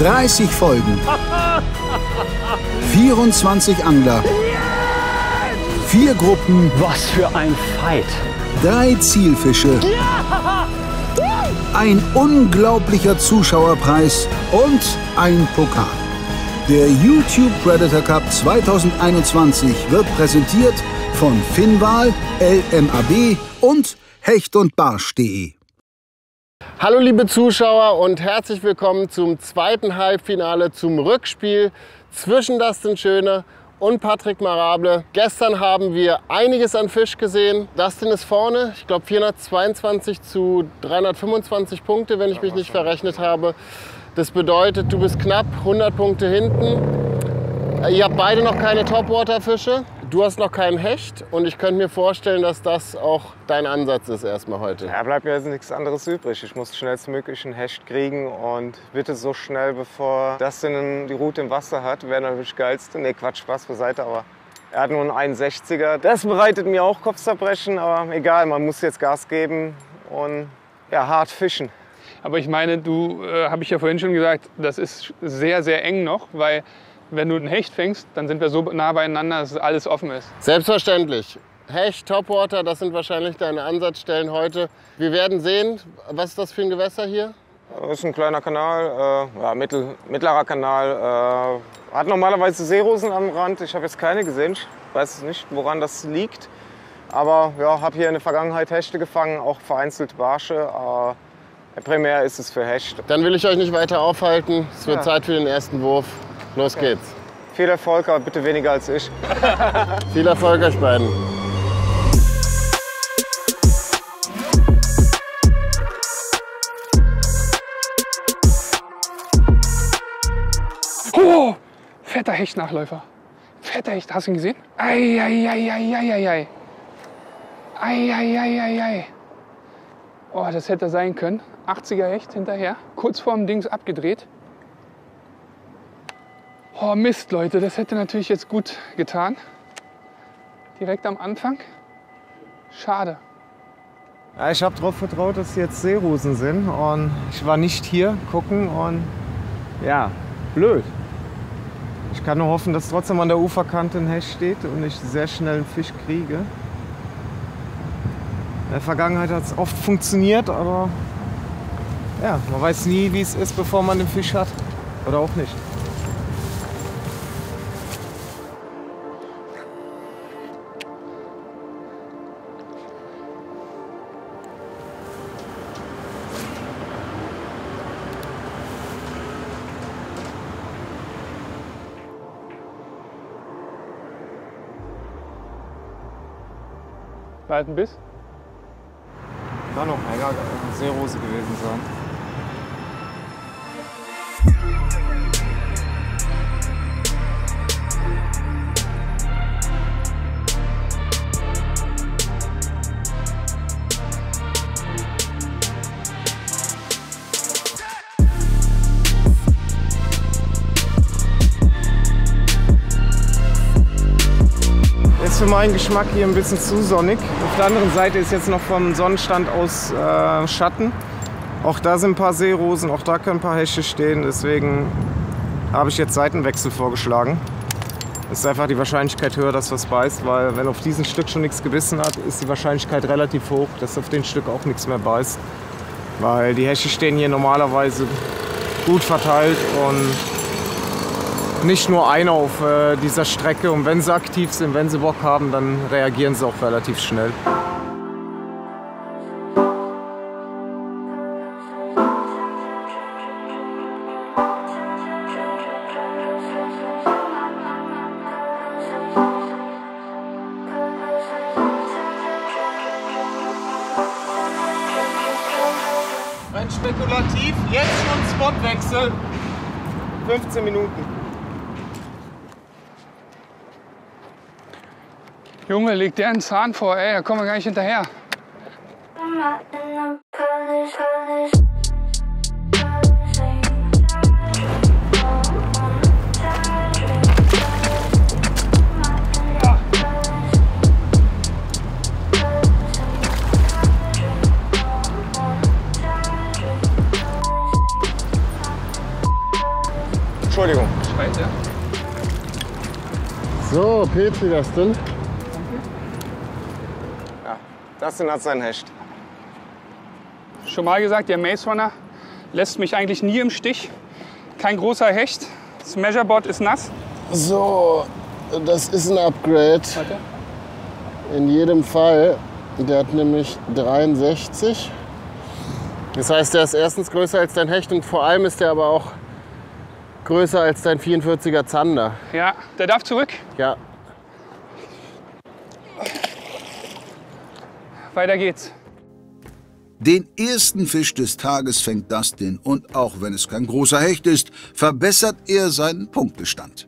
30 Folgen. 24 Angler. 4 Gruppen. Was für ein Fight. 3 Zielfische. Ein unglaublicher Zuschauerpreis und ein Pokal. Der YouTube Predator Cup 2021 wird präsentiert von Finnwal, LMAB und Hecht und Barsch.de. Hallo liebe Zuschauer und herzlich willkommen zum zweiten Halbfinale, zum Rückspiel zwischen Dustin Schöne und Patrick Marable. Gestern haben wir einiges an Fisch gesehen. Dustin ist vorne, ich glaube 422 zu 325 Punkte, wenn ich mich nicht verrechnet habe. Das bedeutet, du bist knapp 100 Punkte hinten. Ihr habt beide noch keine Topwater-Fische. Du hast noch keinen Hecht und ich könnte mir vorstellen, dass das auch dein Ansatz ist erstmal heute. Ja, bleibt mir jetzt nichts anderes übrig. Ich muss schnellstmöglich einen Hecht kriegen und bitte so schnell, bevor Dustin die Route im Wasser hat, wäre natürlich das Geilste. Ne, Quatsch, Spaß beiseite, aber er hat nur einen 61er. Das bereitet mir auch Kopfzerbrechen, aber egal, man muss jetzt Gas geben und ja, hart fischen. Aber ich meine, du, habe ich ja vorhin schon gesagt, das ist sehr, sehr eng noch, weil wenn du einen Hecht fängst, dann sind wir so nah beieinander, dass alles offen ist. Selbstverständlich. Hecht, Topwater, das sind wahrscheinlich deine Ansatzstellen heute. Wir werden sehen, was ist das für ein Gewässer hier? Das ist ein kleiner Kanal, ja, mittlerer Kanal. Hat normalerweise Seerosen am Rand. Ich habe jetzt keine gesehen. Ich weiß nicht, woran das liegt. Aber ja, habe hier in der Vergangenheit Hechte gefangen, auch vereinzelt Barsche. Primär ist es für Hecht. Dann will ich euch nicht weiter aufhalten. Es wird Zeit für den ersten Wurf. Los geht's. Viel Erfolg, aber bitte weniger als ich. Viel Erfolg euch beiden. Oh, fetter Hechtnachläufer. Fetter Hecht, hast du ihn gesehen? Ei. Ei. Oh, das hätte sein können. 80er Hecht hinterher, kurz vorm Dings abgedreht. Oh Mist, Leute, das hätte natürlich jetzt gut getan. Direkt am Anfang. Schade. Ja, ich habe darauf vertraut, dass jetzt Seerosen sind und ich war nicht hier gucken und ja, blöd. Ich kann nur hoffen, dass trotzdem an der Uferkante ein Hecht steht und ich sehr schnell einen Fisch kriege. In der Vergangenheit hat es oft funktioniert, aber ja, man weiß nie, wie es ist, bevor man den Fisch hat. Oder auch nicht. Bald ein Biss. Kann noch länger Seerose gewesen sein. Für meinen Geschmack hier ein bisschen zu sonnig. Auf der anderen Seite ist jetzt noch vom Sonnenstand aus Schatten. Auch da sind ein paar Seerosen, auch da können ein paar Hechte stehen. Deswegen habe ich jetzt Seitenwechsel vorgeschlagen. Es ist einfach die Wahrscheinlichkeit höher, dass was beißt, weil wenn auf diesem Stück schon nichts gebissen hat, ist die Wahrscheinlichkeit relativ hoch, dass auf dem Stück auch nichts mehr beißt. Weil die Hechte stehen hier normalerweise gut verteilt und nicht nur einer auf dieser Strecke. Und wenn sie aktiv sind, wenn sie Bock haben, dann reagieren sie auch relativ schnell. Rein spekulativ, jetzt schon Spotwechsel. 15 Minuten. Junge, leg der einen Zahn vor, ey, da kommen wir gar nicht hinterher. Entschuldigung. Schreit, ja. So, Petri, das denn? Ja, das hat sein Hecht. Schon mal gesagt, der Maze Runner lässt mich eigentlich nie im Stich. Kein großer Hecht. Das Measureboard ist nass. So, das ist ein Upgrade. Warte. In jedem Fall. Der hat nämlich 63. Das heißt, der ist erstens größer als dein Hecht und vor allem ist der aber auch größer als dein 44er Zander. Ja, der darf zurück. Ja. Weiter geht's. Den ersten Fisch des Tages fängt Dustin und auch wenn es kein großer Hecht ist, verbessert er seinen Punktestand.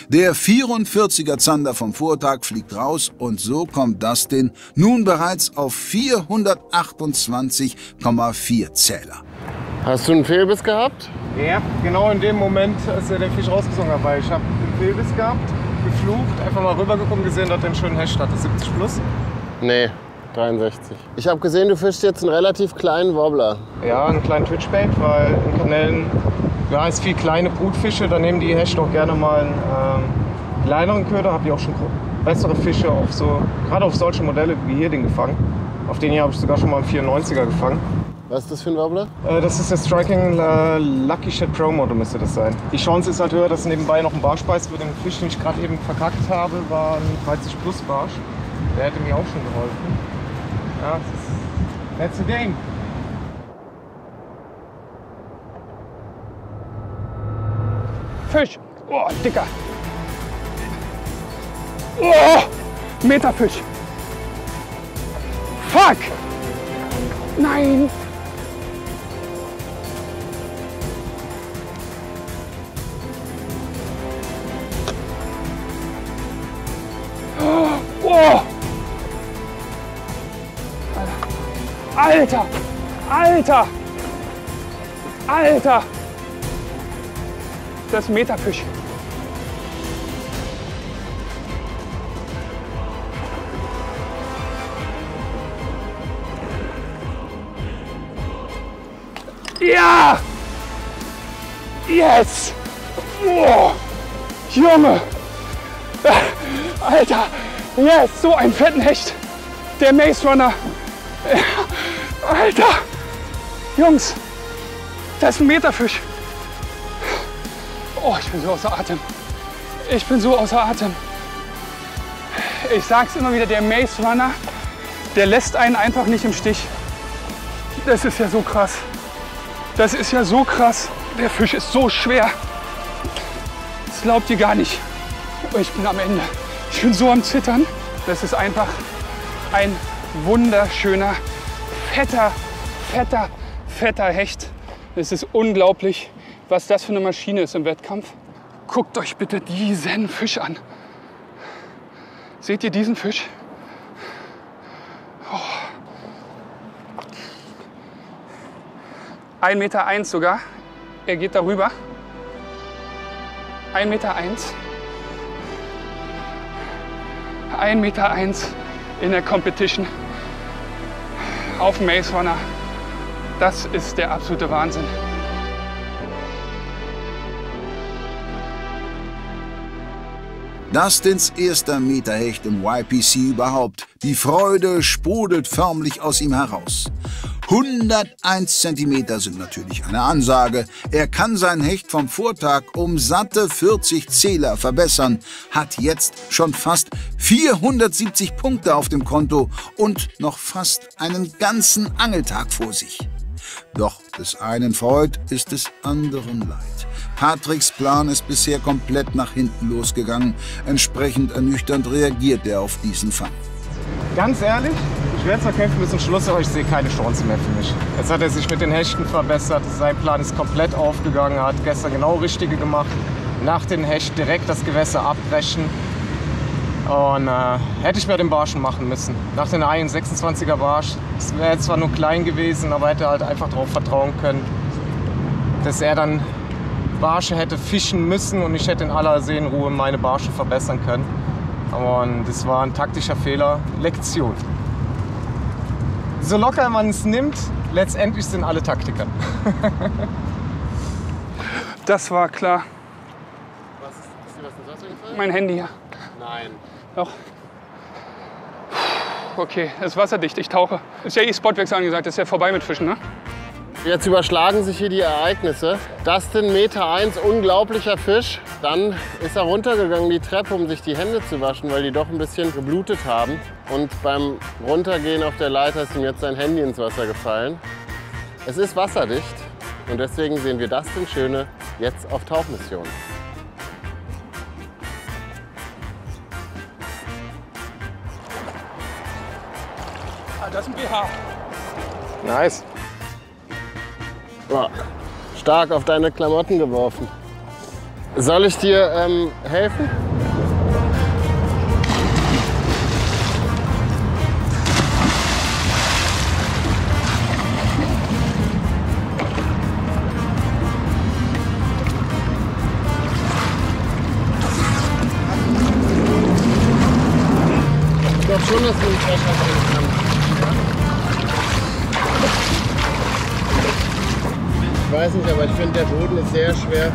Der 44er Zander vom Vortag fliegt raus und so kommt Dustin nun bereits auf 428,4 Zähler. Hast du einen Fehlbiss gehabt? Ja, genau in dem Moment, als er den Fisch rausgezogen hat, weil ich habe einen Fehlbiss gehabt, geflucht, einfach mal rübergekommen, gesehen, dass er einen schönen Hecht hatte. 70 plus. Nee, 63. Ich habe gesehen, du fischst jetzt einen relativ kleinen Wobbler. Ja, einen kleinen Twitchbait, weil in Kanälen ja, es viel kleine Brutfische, da nehmen die Hechte auch gerne mal einen kleineren Köder. Habe ich auch schon bessere Fische auf so, gerade auf solche Modelle wie hier den gefangen. Auf den hier habe ich sogar schon mal einen 94er gefangen. Was ist das für ein Wobbler? Das ist der Striking Lucky Shad Pro Model müsste das sein. Die Chance ist halt höher, dass nebenbei noch ein Barsch beißt. Für den Fisch, den ich gerade eben verkackt habe, war ein 30 plus Barsch. Der hätte mir auch schon geholfen. Ja, that's the game. Fisch. Oh, dicker. Oh, Meterfisch. Fuck. Nein. Oh. Alter. Alter. Alter. Das ist ein Meterfisch. Ja! Yes! Oh, Junge! Alter! Yes! So einen fetten Hecht! Der Maze Runner! Alter! Jungs! Das ist ein Meterfisch! Oh, ich bin so außer Atem. Ich bin so außer Atem. Ich sag's immer wieder, der Maze Runner, der lässt einen einfach nicht im Stich. Das ist ja so krass. Das ist ja so krass. Der Fisch ist so schwer. Das glaubt ihr gar nicht. Oh, ich bin am Ende. Ich bin so am Zittern. Das ist einfach ein wunderschöner, fetter Hecht. Es ist unglaublich, was das für eine Maschine ist im Wettkampf. Guckt euch bitte diesen Fisch an. Seht ihr diesen Fisch? Oh. 1,1 Meter sogar. Er geht darüber. 1,1 Meter. 1,1 Meter in der Competition auf dem Maze Runner. Das ist der absolute Wahnsinn. Dustins erster Meterhecht im YPC überhaupt. Die Freude sprudelt förmlich aus ihm heraus. 101 Zentimeter sind natürlich eine Ansage. Er kann sein Hecht vom Vortag um satte 40 Zähler verbessern, hat jetzt schon fast 470 Punkte auf dem Konto und noch fast einen ganzen Angeltag vor sich. Doch des einen Freud ist des anderen Leid. Patricks Plan ist bisher komplett nach hinten losgegangen. Entsprechend ernüchternd reagiert er auf diesen Fang. Ganz ehrlich, ich werde zwar kämpfen bis zum Schluss, aber ich sehe keine Chance mehr für mich. Jetzt hat er sich mit den Hechten verbessert, sein Plan ist komplett aufgegangen, er hat gestern genau Richtige gemacht. Nach den Hecht direkt das Gewässer abbrechen. Und hätte ich mir den Barschen machen müssen. Nach den 26er Barsch, es wäre zwar nur klein gewesen, aber hätte halt einfach darauf vertrauen können, dass er dann Barsche hätte fischen müssen und ich hätte in aller Seelenruhe meine Barsche verbessern können. Und das war ein taktischer Fehler. Lektion. So locker man es nimmt, letztendlich sind alle Taktiker. Das war klar. mein Handy hier. Nein. Doch. Okay, es ist wasserdicht, ich tauche. Ist ja Spotwechsel angesagt, ist ja vorbei mit Fischen, ne? Jetzt überschlagen sich hier die Ereignisse. Dustin, Meter 1, unglaublicher Fisch. Dann ist er runtergegangen die Treppe, um sich die Hände zu waschen, weil die doch ein bisschen geblutet haben. Und beim Runtergehen auf der Leiter ist ihm jetzt sein Handy ins Wasser gefallen. Es ist wasserdicht und deswegen sehen wir Dustin Schöne jetzt auf Tauchmission. Ah, das ist ein BH. Nice. Oh, stark auf deine Klamotten geworfen. Soll ich dir helfen? Ich glaube schon, dass wir ins Wasser gehen können. Ich weiß nicht, aber ich finde, der Boden ist sehr schwer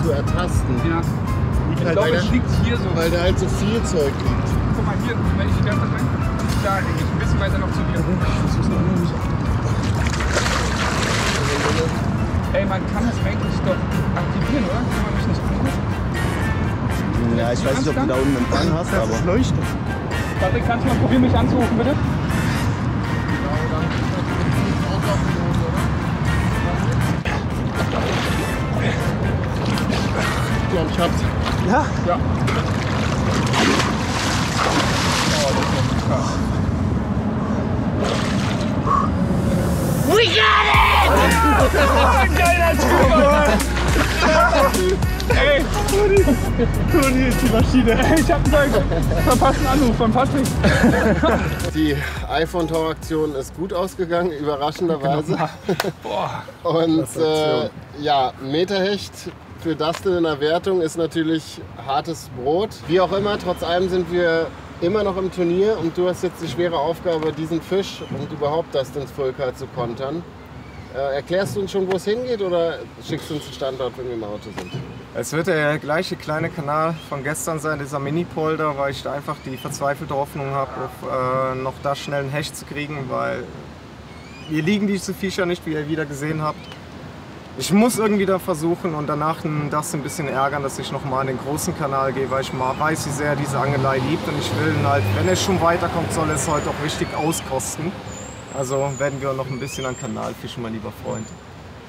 zu ertasten. Ja. Ich Weil glaube, der- es liegt hier so. Weil da halt so viel Zeug liegt. Guck mal hier, wenn ich ganz rein. Da hänge ich ein bisschen weiter noch zu dir. Ey, man kann das eigentlich doch aktivieren, oder? Kann man mich nicht anrufen? Ja, ich weiß nicht, ob du da unten einen Empfang hast, aber. Leuchtet. Patrick, kannst du mal probieren, mich anzurufen, bitte? Ich glaube, ich hab's. Ja? Ja. Geiler Typ! Ey! Toni ist die Maschine. Ich hab einen verpassten Anruf von Patrick. Die iPhone-Tauchaktion ist gut ausgegangen, überraschenderweise. Boah. Und ja, Meterhecht für Dustin in der Wertung ist natürlich hartes Brot. Wie auch immer, trotz allem sind wir immer noch im Turnier und du hast jetzt die schwere Aufgabe, diesen Fisch und überhaupt Dustins Full-Cut zu kontern. Erklärst du uns schon, wo es hingeht oder schickst du uns einen Standort, wenn wir im Auto sind? Es wird der gleiche kleine Kanal von gestern sein, dieser Mini-Polder, weil ich da einfach die verzweifelte Hoffnung habe, auf noch da schnell einen Hecht zu kriegen, weil hier liegen diese Viecher nicht, wie ihr wieder gesehen habt. Ich muss irgendwie da versuchen und danach das ein bisschen ärgern, dass ich noch mal in den großen Kanal gehe, weil ich mal weiß, wie sehr er diese Angelei liebt und ich will ihn halt, wenn er schon weiterkommt, soll er es heute auch richtig auskosten. Also werden wir noch ein bisschen an Kanal fischen, mein lieber Freund.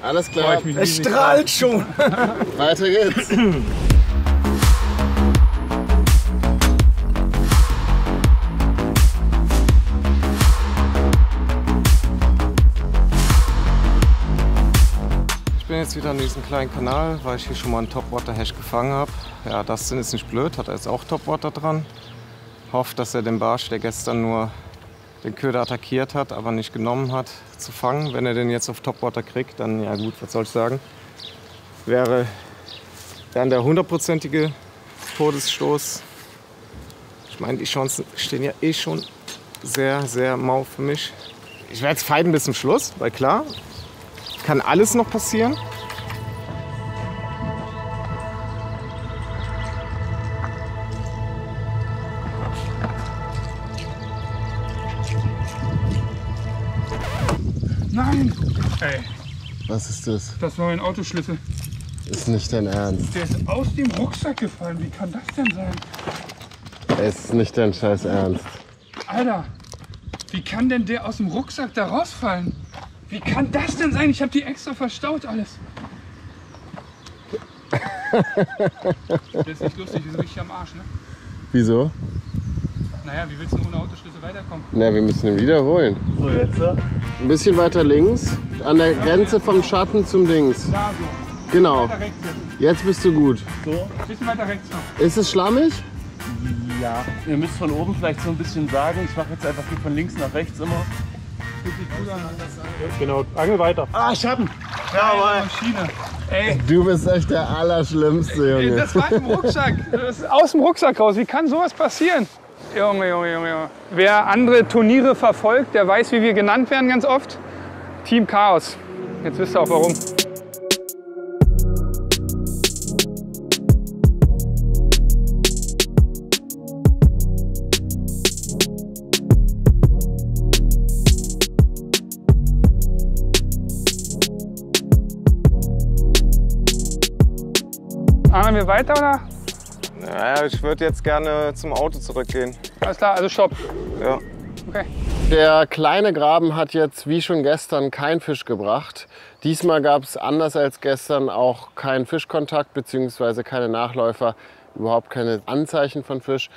Alles klar, Es strahlt schon! weiter geht's. Ich bin jetzt wieder an diesem kleinen Kanal, weil ich hier schon mal einen Topwater-Hecht gefangen habe. Ja, Dustin ist nicht blöd, hat er jetzt auch Topwater dran. Hofft, dass er den Barsch, der gestern nur den Köder attackiert hat, aber nicht genommen hat, zu fangen. Wenn er den jetzt auf Topwater kriegt, dann, ja gut, was soll ich sagen, wäre dann der 100%ige Todesstoß. Ich meine, die Chancen stehen ja eh schon sehr, sehr mau für mich. Ich werde jetzt fighten bis zum Schluss, weil klar, kann alles noch passieren. Nein! Ey, Was ist das? das war mein Autoschlüssel. Ist nicht dein Ernst. Der ist aus dem Rucksack gefallen. Wie kann das denn sein? Es ist nicht dein scheiß Ernst. Alter, wie kann denn der aus dem Rucksack da rausfallen? Wie kann das denn sein? Ich habe die extra verstaut alles. Das ist nicht lustig, wir sind richtig am Arsch, ne? Wieso? Naja, wie willst du ohne Autoschlüssel weiterkommen? Na, wir müssen ihn wiederholen. So, jetzt? Ein bisschen weiter links, an der Grenze vom Schatten zum Dings. Da so. Genau. Weiter rechts jetzt. Jetzt bist du gut. So? Bisschen weiter rechts noch. Ist es schlammig? Ja. Ihr müsst von oben vielleicht so ein bisschen sagen. Ich mache jetzt einfach hier von links nach rechts immer. Genau, angel weiter. Ah, ich hab ihn! Jawohl. Maschine. Ey, Du bist echt der Allerschlimmste, Junge. das war im Rucksack. Das ist aus dem Rucksack raus. Wie kann sowas passieren? Junge, Junge, Junge, Junge. Wer andere Turniere verfolgt, der weiß, wie wir genannt werden ganz oft. Team Chaos. Jetzt wisst ihr auch warum. Angeln wir weiter oder? Naja, ich würde jetzt gerne zum Auto zurückgehen. Alles klar, also stopp. Ja. Okay. Der kleine Graben hat jetzt wie schon gestern keinen Fisch gebracht. Diesmal gab es anders als gestern auch keinen Fischkontakt bzw. keine Nachläufer, überhaupt keine Anzeichen von Fisch.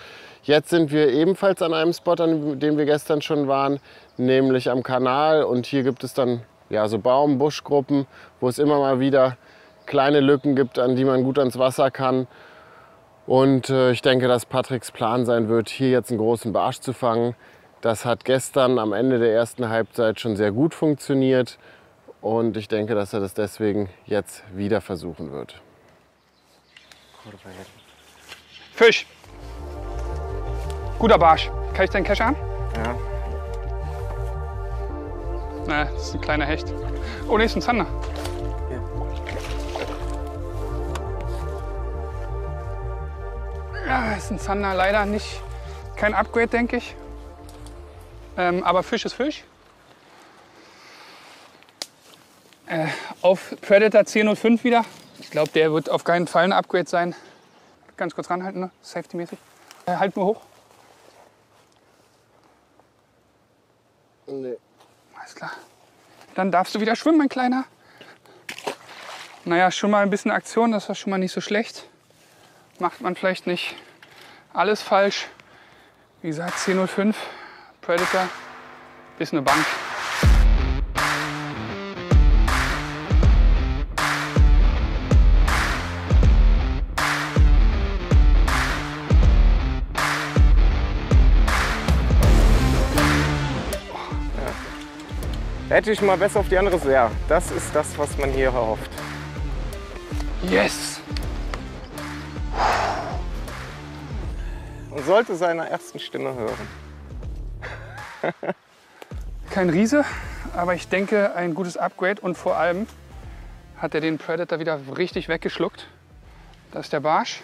Jetzt sind wir ebenfalls an einem Spot, an dem wir gestern schon waren, nämlich am Kanal. Und hier gibt es dann ja, so Baum-Buschgruppen, wo es immer mal wieder kleine Lücken gibt, an die man gut ans Wasser kann. Und ich denke, dass Patricks Plan sein wird, hier jetzt einen großen Barsch zu fangen. Das hat gestern am Ende der ersten Halbzeit schon sehr gut funktioniert. Und ich denke, dass er das deswegen jetzt wieder versuchen wird. Fisch. Guter Barsch. Kann ich deinen Cash an? Ja. Na, das ist ein kleiner Hecht. Oh, nee, ist ein Zander. Ja, ist ein Zander. Leider nicht. Kein Upgrade, denke ich. Aber Fisch ist Fisch. Auf Predator 10.05 wieder. Ich glaube, der wird auf keinen Fall ein Upgrade sein. Ganz kurz ranhalten, ne? Safety-mäßig. Halt nur hoch. Nee. Alles klar. Dann darfst du wieder schwimmen, mein Kleiner. Naja, schon mal ein bisschen Aktion, das war schon mal nicht so schlecht. Macht man vielleicht nicht alles falsch. Wie gesagt, 10.05 Predator, ist eine Bank. Hätte ich mal besser auf die andere Seite. Ja, das ist das, was man hier erhofft. Yes! Man sollte seiner ersten Stimme hören. Kein Riese, aber ich denke ein gutes Upgrade und vor allem hat er den Predator wieder richtig weggeschluckt. Das ist der Barsch.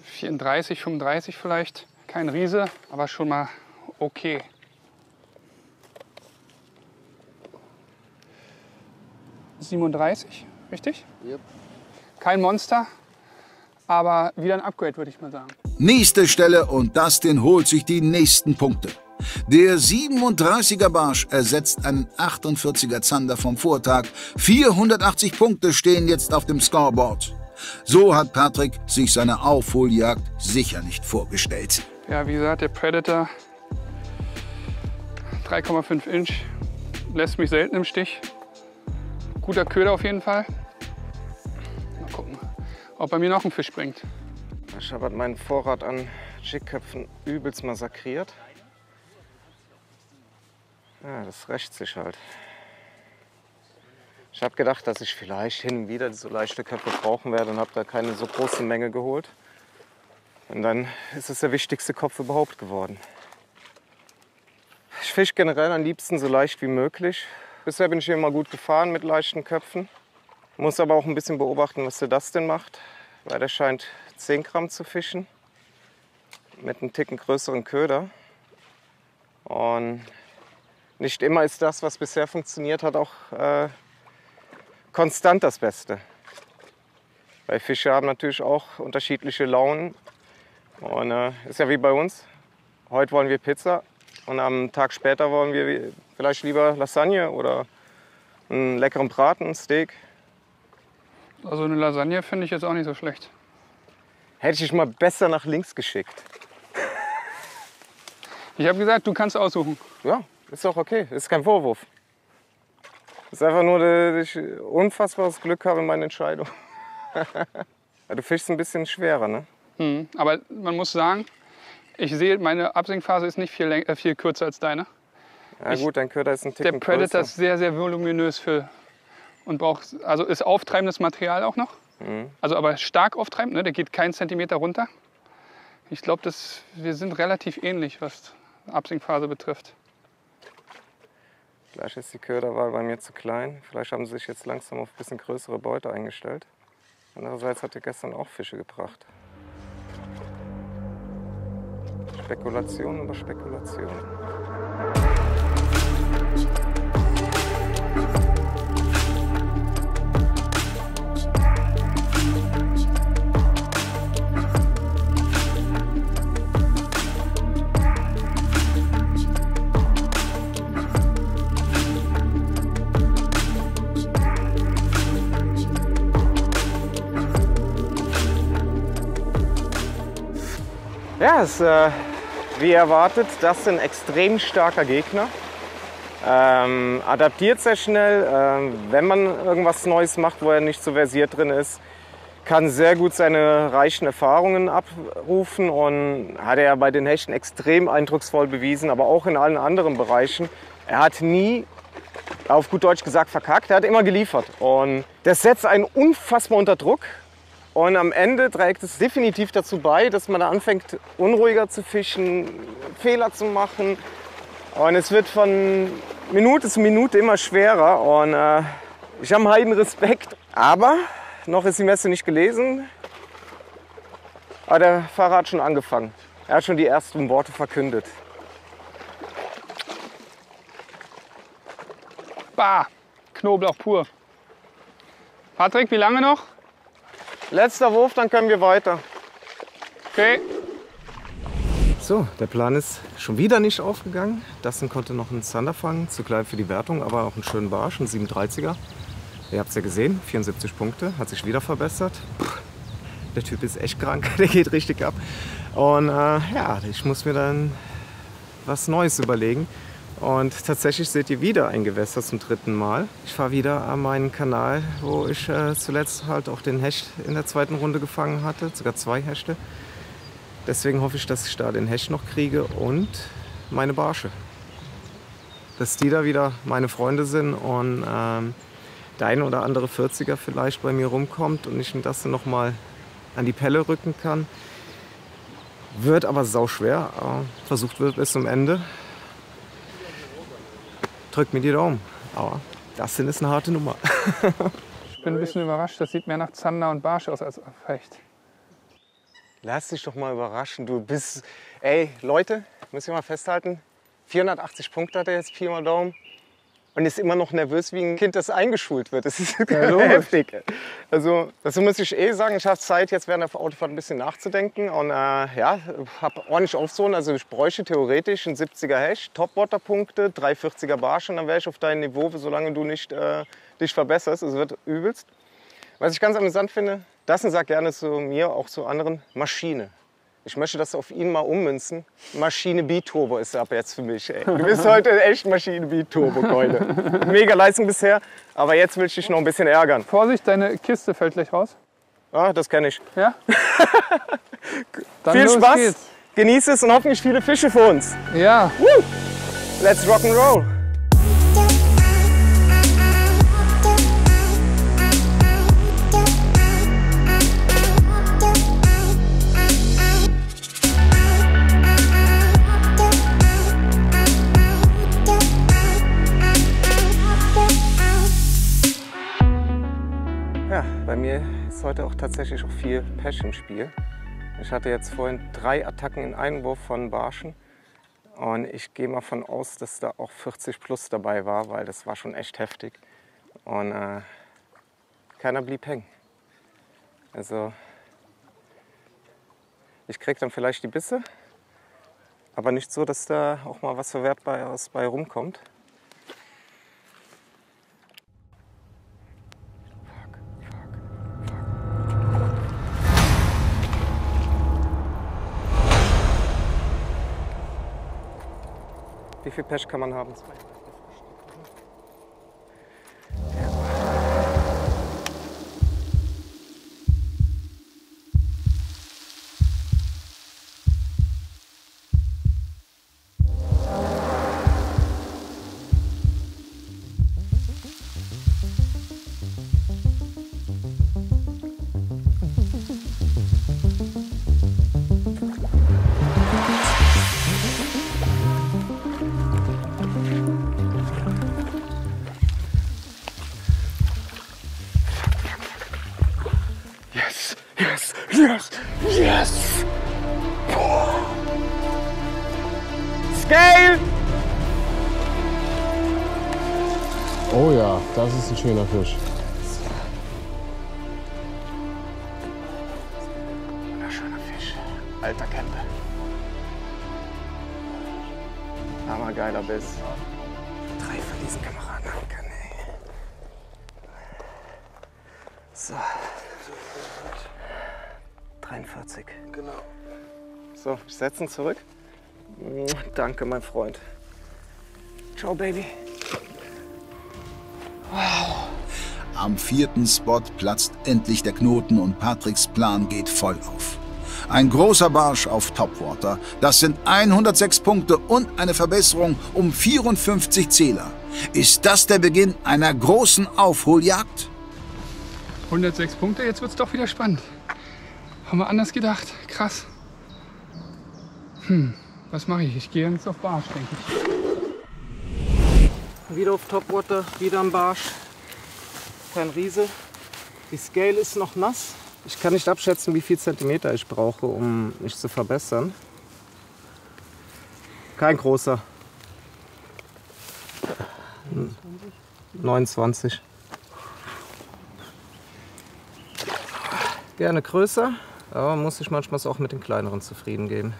34, 35 vielleicht. Kein Riese, aber schon mal okay. $37, richtig? Yep. Kein Monster, aber wieder ein Upgrade, würde ich mal sagen. Nächste Stelle und Dustin holt sich die nächsten Punkte. Der 37er Barsch ersetzt einen 48er Zander vom Vortag. 480 Punkte stehen jetzt auf dem Scoreboard. So hat Patrick sich seine Aufholjagd sicher nicht vorgestellt. Ja, wie gesagt, der Predator 3,5 Inch lässt mich selten im Stich. Guter Köder auf jeden Fall. Mal gucken, ob er mir noch einen Fisch bringt. Ich habe meinen Vorrat an Jigköpfen übelst massakriert. Ja, das rächt sich halt. Ich habe gedacht, dass ich vielleicht hin und wieder so leichte Köpfe brauchen werde und habe da keine so große Menge geholt. Und dann ist es der wichtigste Kopf überhaupt geworden. Ich fische generell am liebsten so leicht wie möglich. Bisher bin ich hier immer gut gefahren mit leichten Köpfen. Muss aber auch ein bisschen beobachten, was der Dustin macht. Weil der scheint 10 Gramm zu fischen. Mit einem Ticken größeren Köder. Und nicht immer ist das, was bisher funktioniert hat, auch konstant das Beste. Weil Fische haben natürlich auch unterschiedliche Launen. Und ist ja wie bei uns. Heute wollen wir Pizza und am Tag später wollen wir vielleicht lieber Lasagne oder einen leckeren Braten, ein Steak. Also eine Lasagne finde ich jetzt auch nicht so schlecht. Hätte ich dich mal besser nach links geschickt. Ich habe gesagt, du kannst aussuchen. Ja, ist doch okay. Ist kein Vorwurf. Ist einfach nur, dass ich unfassbares Glück habe in meiner Entscheidung. Du fischst ein bisschen schwerer, ne? Aber man muss sagen, ich sehe, meine Absinkphase ist nicht viel kürzer als deine. Ja gut, dein Köder ist ein Ticken Der Predator größer. ist sehr, sehr voluminös und braucht, also ist auftreibendes Material auch noch. Also aber stark auftreibend, ne? Der geht keinen Zentimeter runter. Ich glaube, wir sind relativ ähnlich, was Absinkphase betrifft. Vielleicht ist die Köderwahl bei mir zu klein. Vielleicht haben sie sich jetzt langsam auf ein bisschen größere Beute eingestellt. Andererseits hat er gestern auch Fische gebracht. Spekulation über Spekulation. Ja, es wie erwartet, das ist ein extrem starker Gegner. Adaptiert sehr schnell, wenn man irgendwas Neues macht, wo er nicht so versiert drin ist. Kann sehr gut seine reichen Erfahrungen abrufen und hat er bei den Hechten extrem eindrucksvoll bewiesen, aber auch in allen anderen Bereichen. Er hat nie, auf gut Deutsch gesagt, verkackt, er hat immer geliefert. Und das setzt einen unfassbar unter Druck. Und am Ende trägt es definitiv dazu bei, dass man da anfängt, unruhiger zu fischen, Fehler zu machen. Und es wird von Minute zu Minute immer schwerer. Und ich habe einen heiden Respekt. Aber noch ist die Messe nicht gelesen. Aber der Fahrer hat schon angefangen. Er hat schon die ersten Worte verkündet. Bah, Knoblauch pur. Patrick, wie lange noch? Letzter Wurf, dann können wir weiter. Okay. So, der Plan ist schon wieder nicht aufgegangen. Dustin konnte noch einen Zander fangen, zu klein für die Wertung, aber auch einen schönen Barsch, einen 37er. Ihr habt es ja gesehen, 74 Punkte, hat sich wieder verbessert. Puh, der Typ ist echt krank, der geht richtig ab. Und ja, ich muss mir dann was Neues überlegen. Und tatsächlich seht ihr wieder ein Gewässer zum 3. Mal. Ich fahre wieder an meinen Kanal, wo ich zuletzt halt auch den Hecht in der 2. Runde gefangen hatte, sogar 2 Hechte. Deswegen hoffe ich, dass ich da den Hecht noch kriege und meine Barsche. Dass die da wieder meine Freunde sind und der ein oder andere 40er vielleicht bei mir rumkommt und ich das dann noch mal an die Pelle rücken kann. Wird aber sauschwer. Versucht wird bis zum Ende. Drückt mir die Daumen. Aber das ist eine harte Nummer. Ich bin ein bisschen überrascht. Das sieht mehr nach Zander und Barsch aus als Hecht. Lass dich doch mal überraschen. Du bist, ey, Leute, müssen wir mal festhalten, 480 Punkte hat er jetzt, 4 mal Daumen. Und ist immer noch nervös wie ein Kind, das eingeschult wird. Das ist ja heftig. Also, dazu muss ich sagen, ich habe Zeit, jetzt während der Autofahrt ein bisschen nachzudenken. Und ja, habe ordentlich aufgesogen. Also ich bräuchte theoretisch einen 70er Hecht, Topwater-Punkte, 340er Barsch. Und dann wäre ich auf deinem Niveau, solange du nicht dich verbesserst. Es wird übelst. Was ich ganz amüsant finde, Dustin sagt gerne zu mir, auch zu anderen, Maschine. Ich möchte das auf ihn mal ummünzen. Maschine Biturbo ist ab jetzt für mich. Ey. Du bist heute echt Maschine Biturbo, Keule. Mega Leistung bisher, aber jetzt will ich dich noch ein bisschen ärgern. Vorsicht, deine Kiste fällt gleich raus. Ah, das kenne ich. Ja? Dann Viel Spaß, geht's. Genieß es und hoffentlich viele Fische für uns. Ja. Woo! Let's rock and roll. Bei mir ist heute auch tatsächlich auch viel Pech im Spiel. Ich hatte jetzt vorhin 3 Attacken in einem Wurf von Barschen und ich gehe mal von aus, dass da auch 40 plus dabei war, weil das war schon echt heftig und keiner blieb hängen. Also ich kriege dann vielleicht die Bisse, aber nicht so, dass da auch mal was Verwertbares bei rumkommt. Wie viel Pech kann man haben? Yes! Yes! Boah. Scale! Oh ja, das ist ein schöner Fisch. Wunderschöner Fisch. Alter Kämpe. Hammergeiler Biss. 3 von diesen Kameraden haben kann, ey. So. 43. Genau. So. So, ich setze ihn zurück. Danke, mein Freund. Ciao, Baby. Wow. Am 4. Spot platzt endlich der Knoten und Patricks Plan geht voll auf. Ein großer Barsch auf Topwater, das sind 106 Punkte und eine Verbesserung um 54 Zähler. Ist das der Beginn einer großen Aufholjagd? 106 Punkte, jetzt wird es doch wieder spannend. Haben wir anders gedacht, krass. Was mache ich? Ich gehe jetzt auf Barsch, denke ich. Wieder auf Topwater, wieder am Barsch. Kein Riese. Die Scale ist noch nass. Ich kann nicht abschätzen, wie viel Zentimeter ich brauche, um mich zu verbessern. Kein großer. 29. Gerne größer, aber man muss sich manchmal auch mit den kleineren zufrieden geben.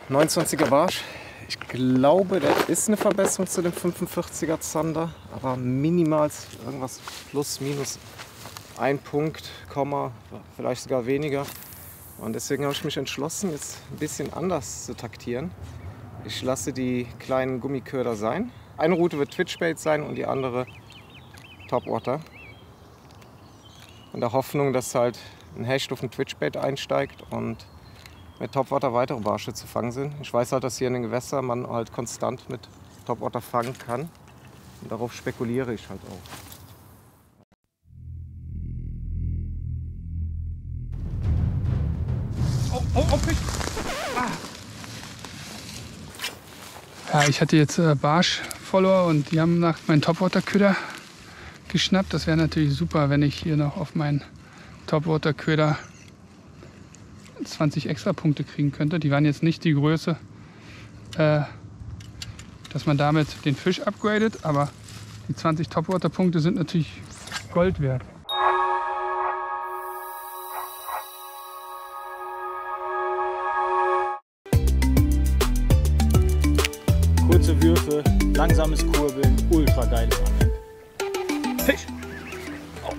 29er Barsch. Ich glaube, das ist eine Verbesserung zu dem 45er Zander, aber minimal irgendwas plus, minus 1 Punkt, Komma, vielleicht sogar weniger. Und deswegen habe ich mich entschlossen, jetzt ein bisschen anders zu taktieren. Ich lasse die kleinen Gummiköder sein. Eine Route wird Twitchbait sein und die andere Topwater. In der Hoffnung, dass halt ein Hecht auf ein Twitchbait einsteigt und mit Topwater weitere Barsche zu fangen sind. Ich weiß halt, dass hier in den Gewässern man halt konstant mit Topwater fangen kann. Und darauf spekuliere ich halt auch. Fisch. Ja, ich hatte jetzt Barsch-Follower und die haben nach meinen Topwater-Köder geschnappt. Das wäre natürlich super, wenn ich hier noch auf meinen Topwater-Köder 20 extra Punkte kriegen könnte. Die waren jetzt nicht die Größe, dass man damit den Fisch upgradet, aber die 20 Topwater-Punkte sind natürlich Gold wert. Kurze Würfe, langsames Kurbeln, ultra geiles Angeln. Fisch! Oh.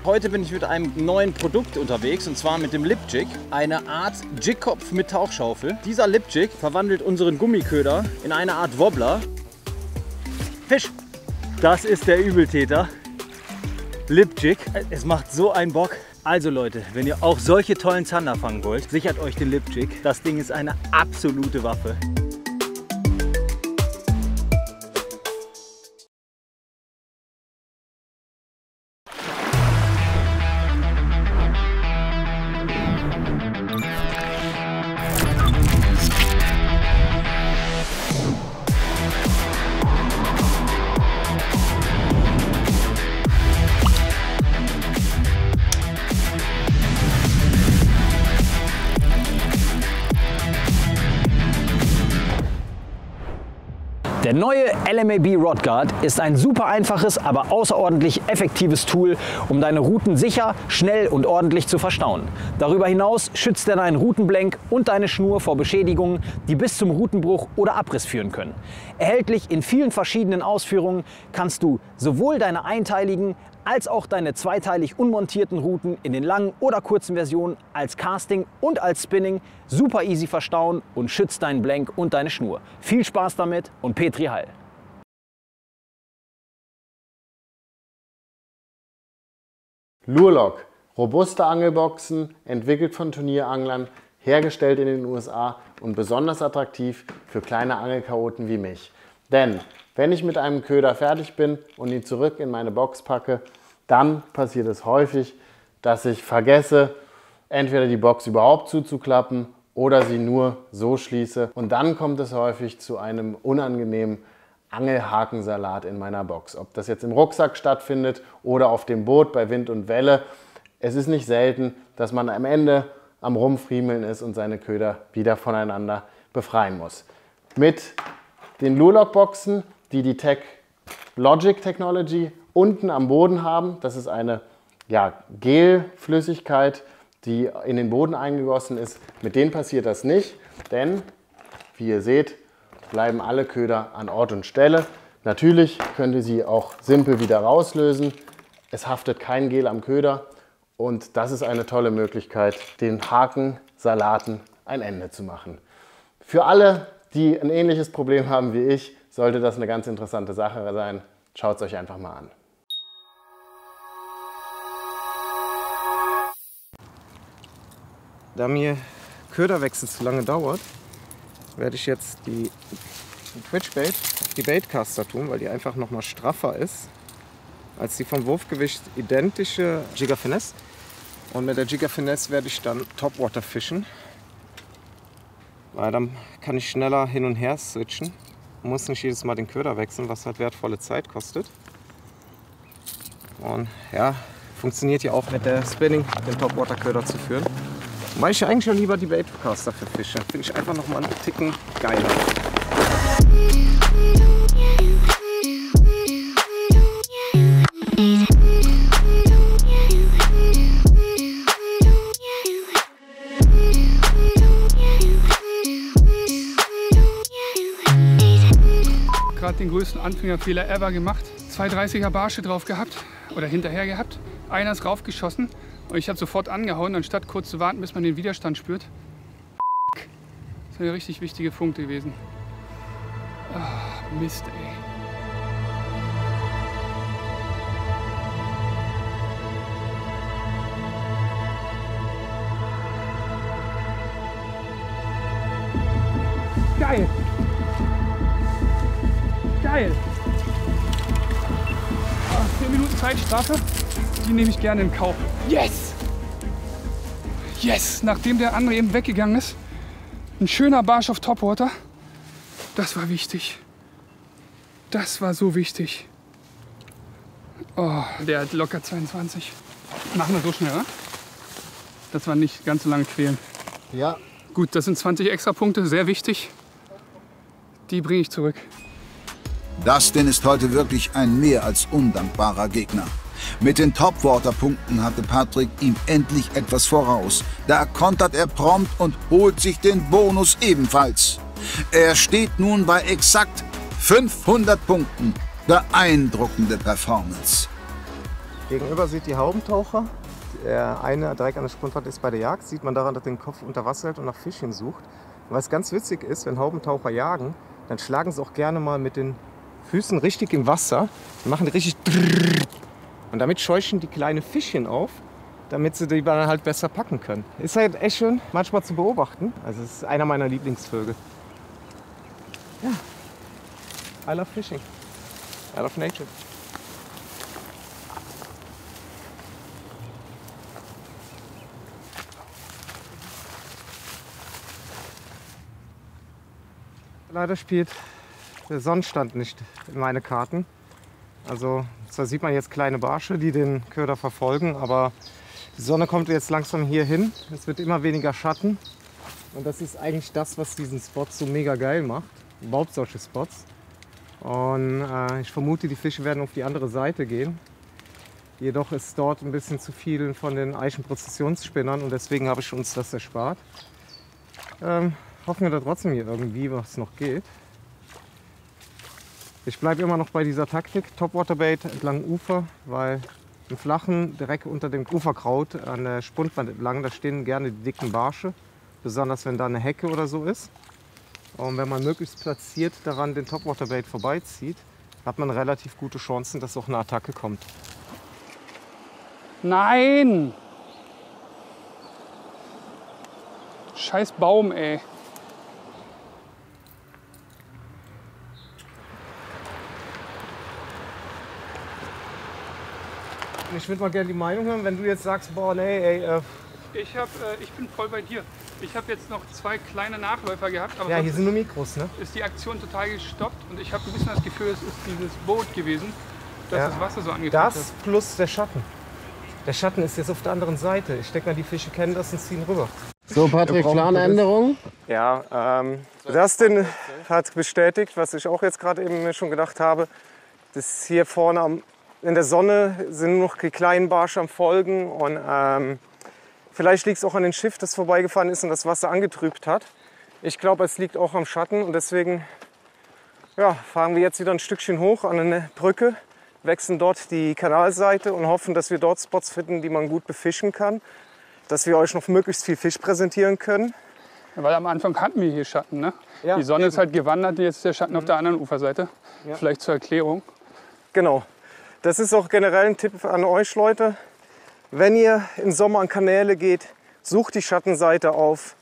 Heute bin ich mit einem neuen Produkt unterwegs und zwar mit dem Lip Jig. Eine Art Jigkopf mit Tauchschaufel. Dieser Lip Jig verwandelt unseren Gummiköder in eine Art Wobbler. Fisch! Das ist der Übeltäter. Lip Jig. Es macht so einen Bock. Also Leute, wenn ihr auch solche tollen Zander fangen wollt, sichert euch den Lip Jig. Das Ding ist eine absolute Waffe. Der neue LMAB Rod Guard ist ein super einfaches, aber außerordentlich effektives Tool, um deine Routen sicher, schnell und ordentlich zu verstauen. Darüber hinaus schützt er deinen Routenblank und deine Schnur vor Beschädigungen, die bis zum Routenbruch oder Abriss führen können. Erhältlich in vielen verschiedenen Ausführungen kannst du sowohl deine einteiligen als auch deine zweiteilig unmontierten Routen in den langen oder kurzen Versionen als Casting und als Spinning super easy verstauen und schützt deinen Blank und deine Schnur. Viel Spaß damit und Petri Heil! Lure-Lock, robuste Angelboxen, entwickelt von Turnieranglern, hergestellt in den USA und besonders attraktiv für kleine Angelchaoten wie mich. Denn wenn ich mit einem Köder fertig bin und ihn zurück in meine Box packe, dann passiert es häufig, dass ich vergesse, entweder die Box überhaupt zuzuklappen oder sie nur so schließe. Und dann kommt es häufig zu einem unangenehmen Angelhakensalat in meiner Box. Ob das jetzt im Rucksack stattfindet oder auf dem Boot bei Wind und Welle. Es ist nicht selten, dass man am Ende am Rumfriemeln ist und seine Köder wieder voneinander befreien muss. Mit den Lure-Lock-Boxen, die die Logic Technology unten am Boden haben, das ist eine Gelflüssigkeit, die in den Boden eingegossen ist. Mit denen passiert das nicht, denn wie ihr seht, bleiben alle Köder an Ort und Stelle. Natürlich könnt ihr sie auch simpel wieder rauslösen. Es haftet kein Gel am Köder und das ist eine tolle Möglichkeit, den Hakensalaten ein Ende zu machen. Für alle, die ein ähnliches Problem haben wie ich, sollte das eine ganz interessante Sache sein. Schaut es euch einfach mal an. Da mir Köderwechsel zu lange dauert, werde ich jetzt die Twitchbait auf die Baitcaster tun, weil die einfach noch mal straffer ist als die vom Wurfgewicht identische Jigger Finesse. Und mit der Jigger Finesse werde ich dann Topwater fischen, weil dann kann ich schneller hin und her switchen. Muss nicht jedes Mal den Köder wechseln, was halt wertvolle Zeit kostet. Und ja, funktioniert ja auch mit der Spinning, den Topwater Köder zu führen. Weil ich eigentlich schon lieber die Baitcaster für Fische. Finde ich einfach noch mal einen Ticken geiler. Gerade den größten Anfängerfehler ever gemacht. 2 30er Barsche drauf gehabt oder hinterher gehabt. Einer ist raufgeschossen und ich habe sofort angehauen, anstatt kurz zu warten, bis man den Widerstand spürt. Das ist eine richtig wichtige Punkte gewesen. Ach, Mist, ey. Geil! Geil! 10 Minuten Zeitstrafe, die nehme ich gerne in Kauf. Yes! Yes! Nachdem der andere eben weggegangen ist, ein schöner Barsch auf Topwater. Das war wichtig. Das war so wichtig. Oh, der hat locker 22. Machen wir so schnell, oder? Das war nicht ganz so lange quälen. Ja. Gut, das sind 20 extra Punkte, sehr wichtig. Die bringe ich zurück. Dustin ist heute wirklich ein mehr als undankbarer Gegner. Mit den Topwater-Punkten hatte Patrick ihm endlich etwas voraus. Da kontert er prompt und holt sich den Bonus ebenfalls. Er steht nun bei exakt 500 Punkten. Beeindruckende Performance. Gegenüber sieht die Haubentaucher. Der eine direkt an der Sprungwand ist bei der Jagd. Sieht man daran, dass er den Kopf unter Wasser hält und nach Fischchen sucht. Und was ganz witzig ist, wenn Haubentaucher jagen, dann schlagen sie auch gerne mal mit den Füßen richtig im Wasser und machen richtig drrrr. Und damit scheuchen die kleine Fischchen auf, damit sie die dann halt besser packen können. Ist halt echt schön manchmal zu beobachten. Also es ist einer meiner Lieblingsvögel. Ja, I love fishing. I love nature. Leider spielt der Sonnenstand nicht in meine Karten. Also zwar sieht man jetzt kleine Barsche, die den Köder verfolgen, aber die Sonne kommt jetzt langsam hier hin. Es wird immer weniger Schatten. Und das ist eigentlich das, was diesen Spot so mega geil macht. Überhaupt solche Spots. Und ich vermute, die Fische werden auf die andere Seite gehen. Jedoch ist dort ein bisschen zu viel von den Eichenprozessionsspinnern und deswegen habe ich uns das erspart. Hoffen wir da trotzdem hier irgendwie, was noch geht. Ich bleibe immer noch bei dieser Taktik, Topwaterbait entlang Ufer, weil im Flachen, direkt unter dem Uferkraut an der Spundwand entlang, da stehen gerne die dicken Barsche, besonders wenn da eine Hecke oder so ist. Und wenn man möglichst platziert daran den Topwaterbait vorbeizieht, hat man relativ gute Chancen, dass auch eine Attacke kommt. Nein! Scheiß Baum, ey. Ich würde mal gerne die Meinung hören, wenn du jetzt sagst, boah, nee, ey. Ich bin voll bei dir. Ich habe jetzt noch 2 kleine Nachläufer gehabt, aber Ja, hier sind nur Mikros, ne? ist die Aktion total gestoppt und ich habe ein bisschen das Gefühl, es ist dieses Boot gewesen, das Ja. das Wasser so angefangen hat. Das plus der Schatten. Der Schatten ist jetzt auf der anderen Seite. Ich denke mal, die Fische kennen das und ziehen rüber. So, Patrick, Planänderung? Ja, Dustin hat bestätigt, was ich auch jetzt gerade eben mir schon gedacht habe, dass hier vorne in der Sonne sind nur noch die kleinen Barsche am Folgen und vielleicht liegt es auch an dem Schiff, das vorbeigefahren ist und das Wasser angetrübt hat. Ich glaube, es liegt auch am Schatten und deswegen ja, fahren wir jetzt wieder ein Stückchen hoch an eine Brücke, wechseln dort die Kanalseite und hoffen, dass wir dort Spots finden, die man gut befischen kann, dass wir euch noch möglichst viel Fisch präsentieren können. Weil am Anfang hatten wir hier Schatten, ne? Ja, die Sonne eben. ist halt gewandert, jetzt ist der Schatten auf der anderen Uferseite. Ja. Vielleicht zur Erklärung. Genau. Das ist auch generell ein Tipp an euch, Leute. Wenn ihr im Sommer an Kanäle geht, sucht die Schattenseite auf.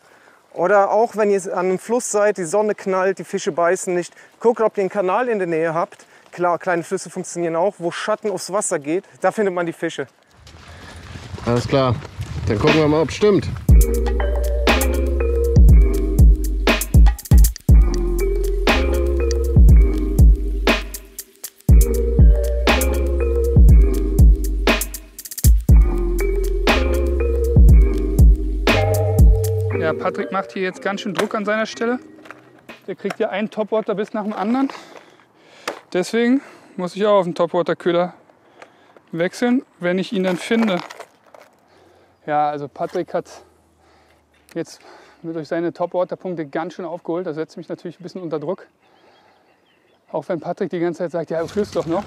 Oder auch wenn ihr an einem Fluss seid, die Sonne knallt, die Fische beißen nicht. Guckt, ob ihr einen Kanal in der Nähe habt. Klar, kleine Flüsse funktionieren auch, wo Schatten aufs Wasser geht. Da findet man die Fische. Alles klar. Dann gucken wir mal, ob es stimmt. Ja, Patrick macht hier jetzt ganz schön Druck an seiner Stelle. Der kriegt ja einen Topwater bis nach dem anderen. Deswegen muss ich auch auf den Topwater-Köder wechseln, wenn ich ihn dann finde. Ja, also Patrick hat jetzt durch seine Topwater-Punkte ganz schön aufgeholt. Das setzt mich natürlich ein bisschen unter Druck. Auch wenn Patrick die ganze Zeit sagt, ja, flüss doch noch.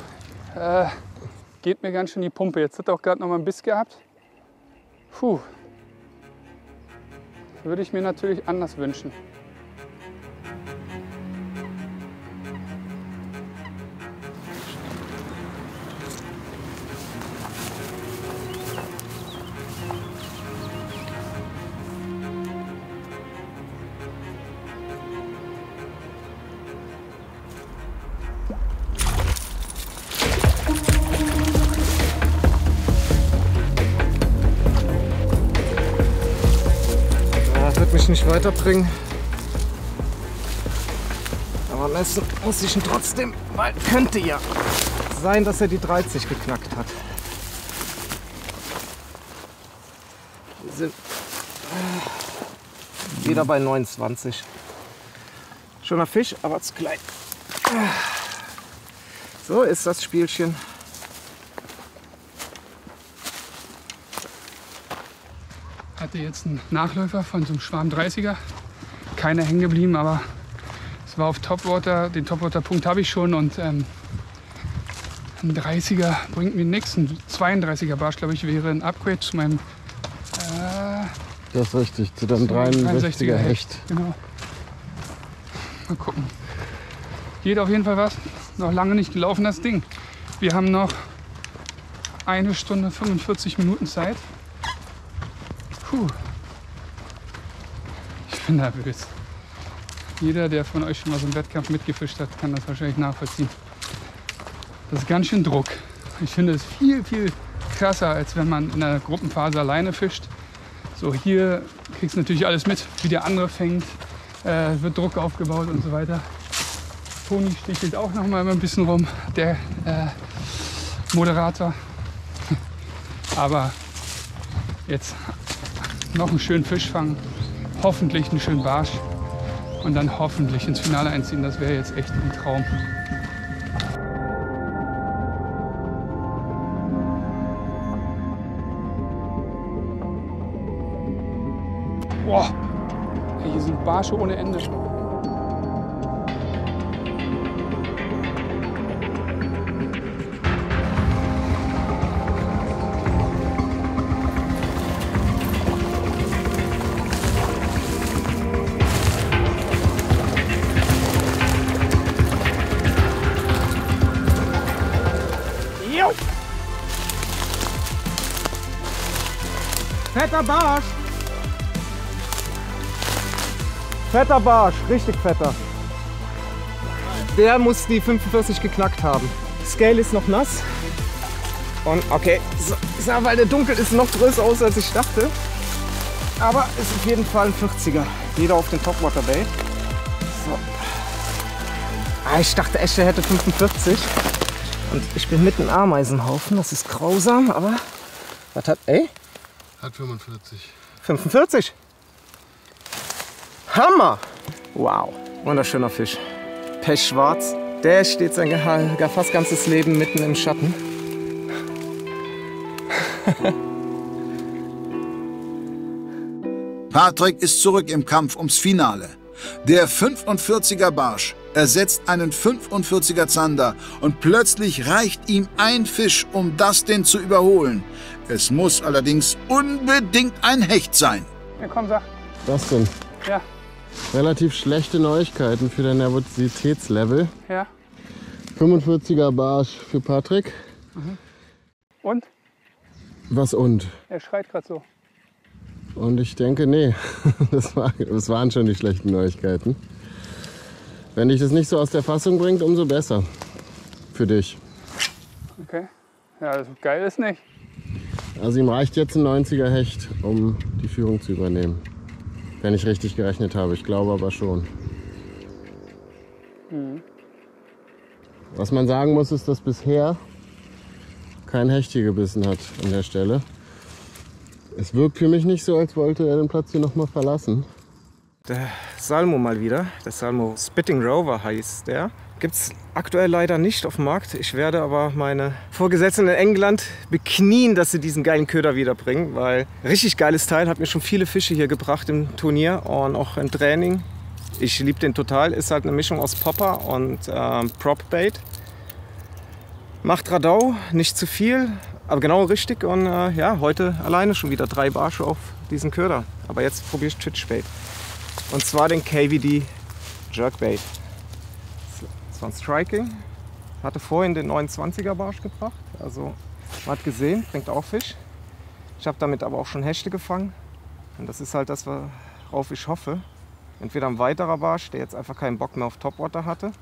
Geht mir ganz schön die Pumpe. Jetzt hat er auch gerade noch mal einen Biss gehabt. Puh. Würde ich mir natürlich anders wünschen. Mich nicht weiterbringen. Aber messen muss ich ihn trotzdem, weil könnte ja sein, dass er die 30 geknackt hat. Wir sind wieder bei 29. Schöner Fisch, aber zu klein. So ist das Spielchen. Hatte jetzt einen Nachläufer von so einem Schwarm 30er. Keiner hängen geblieben, aber es war auf Topwater. Den Topwater-Punkt habe ich schon und ein 30er bringt mir nichts. Ein 32er Barsch, glaube ich, wäre ein Upgrade zu meinem Das ist richtig, zu deinem 63er Hecht. Genau. Mal gucken. Geht auf jeden Fall was. Noch lange nicht gelaufen, das Ding. Wir haben noch 1 Stunde 45 Minuten Zeit. Puh. Ich bin nervös. Jeder, der von euch schon mal so einen Wettkampf mitgefischt hat, kann das wahrscheinlich nachvollziehen. Das ist ganz schön Druck. Ich finde es viel, viel krasser, als wenn man in einer Gruppenphase alleine fischt. So, hier kriegst du natürlich alles mit, wie der andere fängt, wird Druck aufgebaut und so weiter. Toni stichelt auch noch mal ein bisschen rum, der Moderator. Aber jetzt noch einen schönen Fisch fangen, hoffentlich einen schönen Barsch und dann hoffentlich ins Finale einziehen. Das wäre jetzt echt ein Traum. Boah, hier sind Barsche ohne Ende. Fetter Barsch! Fetter Barsch, richtig fetter. Der muss die 45 geknackt haben. Scale ist noch nass. Und okay, sah, weil der dunkel ist, noch größer aus, als ich dachte. Aber ist auf jeden Fall ein 40er. Jeder auf den Topwater Bait. So. Ich dachte echt, er hätte 45. Und ich bin mitten im Ameisenhaufen. Das ist grausam, aber was hat, Hat 45. 45. Hammer! Wow, wunderschöner Fisch. Pechschwarz. Der steht sein fast ganzes Leben mitten im Schatten. Patrick ist zurück im Kampf ums Finale. Der 45er Barsch ersetzt einen 45er Zander und plötzlich reicht ihm ein Fisch, um Dustin zu überholen. Es muss allerdings unbedingt ein Hecht sein. Ja, komm, sag. Was denn? Ja. Relativ schlechte Neuigkeiten für dein Nervositätslevel. Ja. 45er Barsch für Patrick. Und? Was und? Er schreit gerade so. Und ich denke, nee, das waren schon die schlechten Neuigkeiten. Wenn dich das nicht so aus der Fassung bringt, umso besser für dich. Okay. Ja, das geil ist nicht. Also ihm reicht jetzt ein 90er Hecht, um die Führung zu übernehmen. Wenn ich richtig gerechnet habe, ich glaube aber schon. Was man sagen muss, ist, dass bisher kein Hecht hier gebissen hat an der Stelle. Es wirkt für mich nicht so, als wollte er den Platz hier noch mal verlassen. Der Salmo mal wieder. Der Salmo Spitting Rover heißt der. Gibt es aktuell leider nicht auf dem Markt. Ich werde aber meine Vorgesetzten in England beknien, dass sie diesen geilen Köder wiederbringen. Weil richtig geiles Teil, hat mir schon viele Fische hier gebracht im Turnier und auch im Training. Ich liebe den total. Ist halt eine Mischung aus Popper und Prop-Bait. Macht Radau, nicht zu viel, aber genau richtig. Und ja, heute alleine schon wieder 3 Barsche auf diesen Köder. Aber jetzt probiere ich Twitch-Bait. Und zwar den KVD Jerkbait. Das war ein Striking. Hatte vorhin den 29er Barsch gebracht. Also man hat gesehen, bringt auch Fisch. Ich habe damit aber auch schon Hechte gefangen. Und das ist halt das, worauf ich hoffe. Entweder ein weiterer Barsch, der jetzt einfach keinen Bock mehr auf Topwater hatte.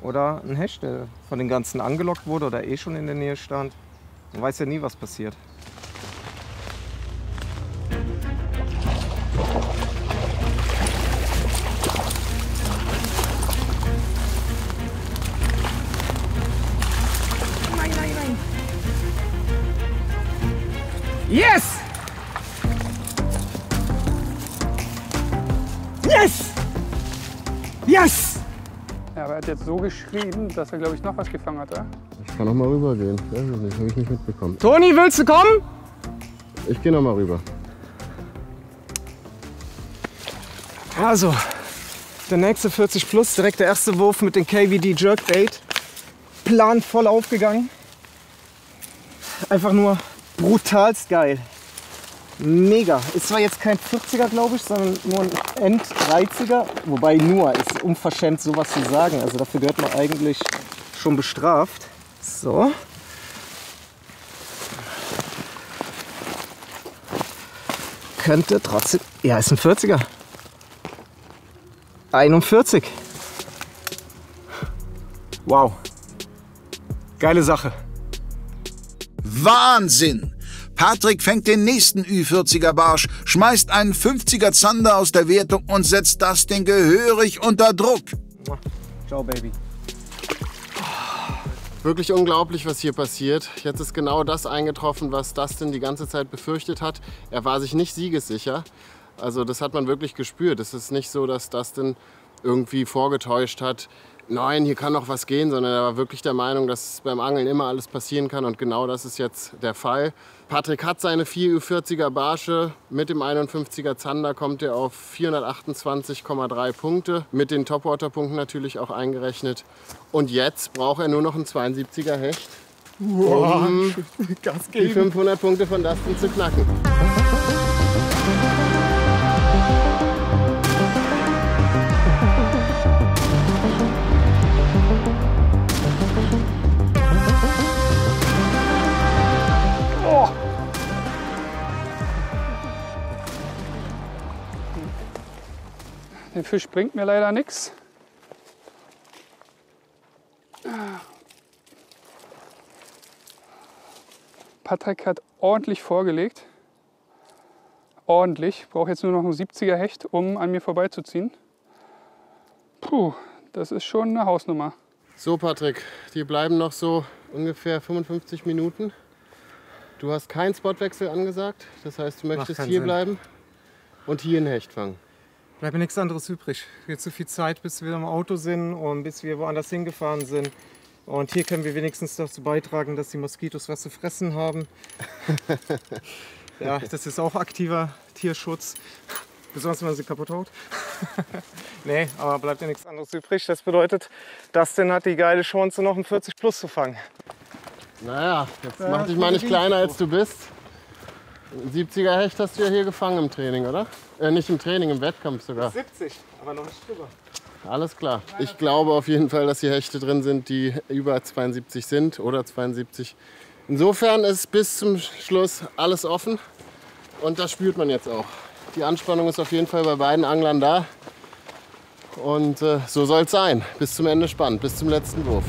Oder ein Hecht, der von den ganzen angelockt wurde oder eh schon in der Nähe stand. Man weiß ja nie, was passiert. Nein, nein, nein! Yes! Yes! Yes! Ja, aber er hat jetzt so geschrien, dass er, glaube ich, noch was gefangen hat, oder? Ich kann noch mal rübergehen. Das habe ich nicht mitbekommen. Toni, willst du kommen? Ich gehe noch mal rüber. Also, der nächste 40 plus, direkt der erste Wurf mit dem KVD Jerkbait. Plan voll aufgegangen. Einfach nur brutalst geil. Mega. Ist zwar jetzt kein 40er, glaube ich, sondern nur ein End-30er. Wobei nur, ist unverschämt sowas zu sagen. Also dafür gehört man eigentlich schon bestraft. So. Könnte trotzdem... Ja, ist ein 40er. 41. Wow. Geile Sache. Wahnsinn! Patrick fängt den nächsten Ü40er Barsch, schmeißt einen 50er Zander aus der Wertung und setzt Dustin gehörig unter Druck. Ciao, Baby. Wirklich unglaublich, was hier passiert. Jetzt ist genau das eingetroffen, was Dustin die ganze Zeit befürchtet hat. Er war sich nicht siegessicher. Also das hat man wirklich gespürt. Es ist nicht so, dass Dustin irgendwie vorgetäuscht hat, nein, hier kann noch was gehen, sondern er war wirklich der Meinung, dass beim Angeln immer alles passieren kann und genau das ist jetzt der Fall. Patrick hat seine 4 Ü40er Barsche, mit dem 51er Zander kommt er auf 428,3 Punkte, mit den Topwater-Punkten natürlich auch eingerechnet. Und jetzt braucht er nur noch einen 72er Hecht, um die 500 Punkte von Dustin zu knacken. Der Fisch bringt mir leider nichts. Patrick hat ordentlich vorgelegt. Ordentlich. Ich brauche jetzt nur noch einen 70er Hecht, um an mir vorbeizuziehen. Puh, das ist schon eine Hausnummer. So Patrick, die bleiben noch so ungefähr 55 Minuten. Du hast keinen Spotwechsel angesagt, das heißt, du möchtest hier bleiben und hier einen Hecht fangen. Bleibt mir nichts anderes übrig. Jetzt so viel Zeit, bis wir im Auto sind und bis wir woanders hingefahren sind. Und hier können wir wenigstens dazu beitragen, dass die Moskitos was zu fressen haben. Ja, das ist auch aktiver Tierschutz. Besonders wenn man sie kaputt haut. Nee, aber bleibt ja nichts anderes übrig. Das bedeutet, Dustin hat die geile Chance, noch einen 40 plus zu fangen. Naja, jetzt mach dich mal nicht kleiner als du bist. 70er Hecht hast du ja hier gefangen im Training, oder? Nicht im Training, im Wettkampf sogar. 70, aber noch nicht drüber. Alles klar. Ich glaube auf jeden Fall, dass hier Hechte drin sind, die über 72 sind oder 72. Insofern ist bis zum Schluss alles offen und das spürt man jetzt auch. Die Anspannung ist auf jeden Fall bei beiden Anglern da und so soll es sein. Bis zum Ende spannend, bis zum letzten Wurf.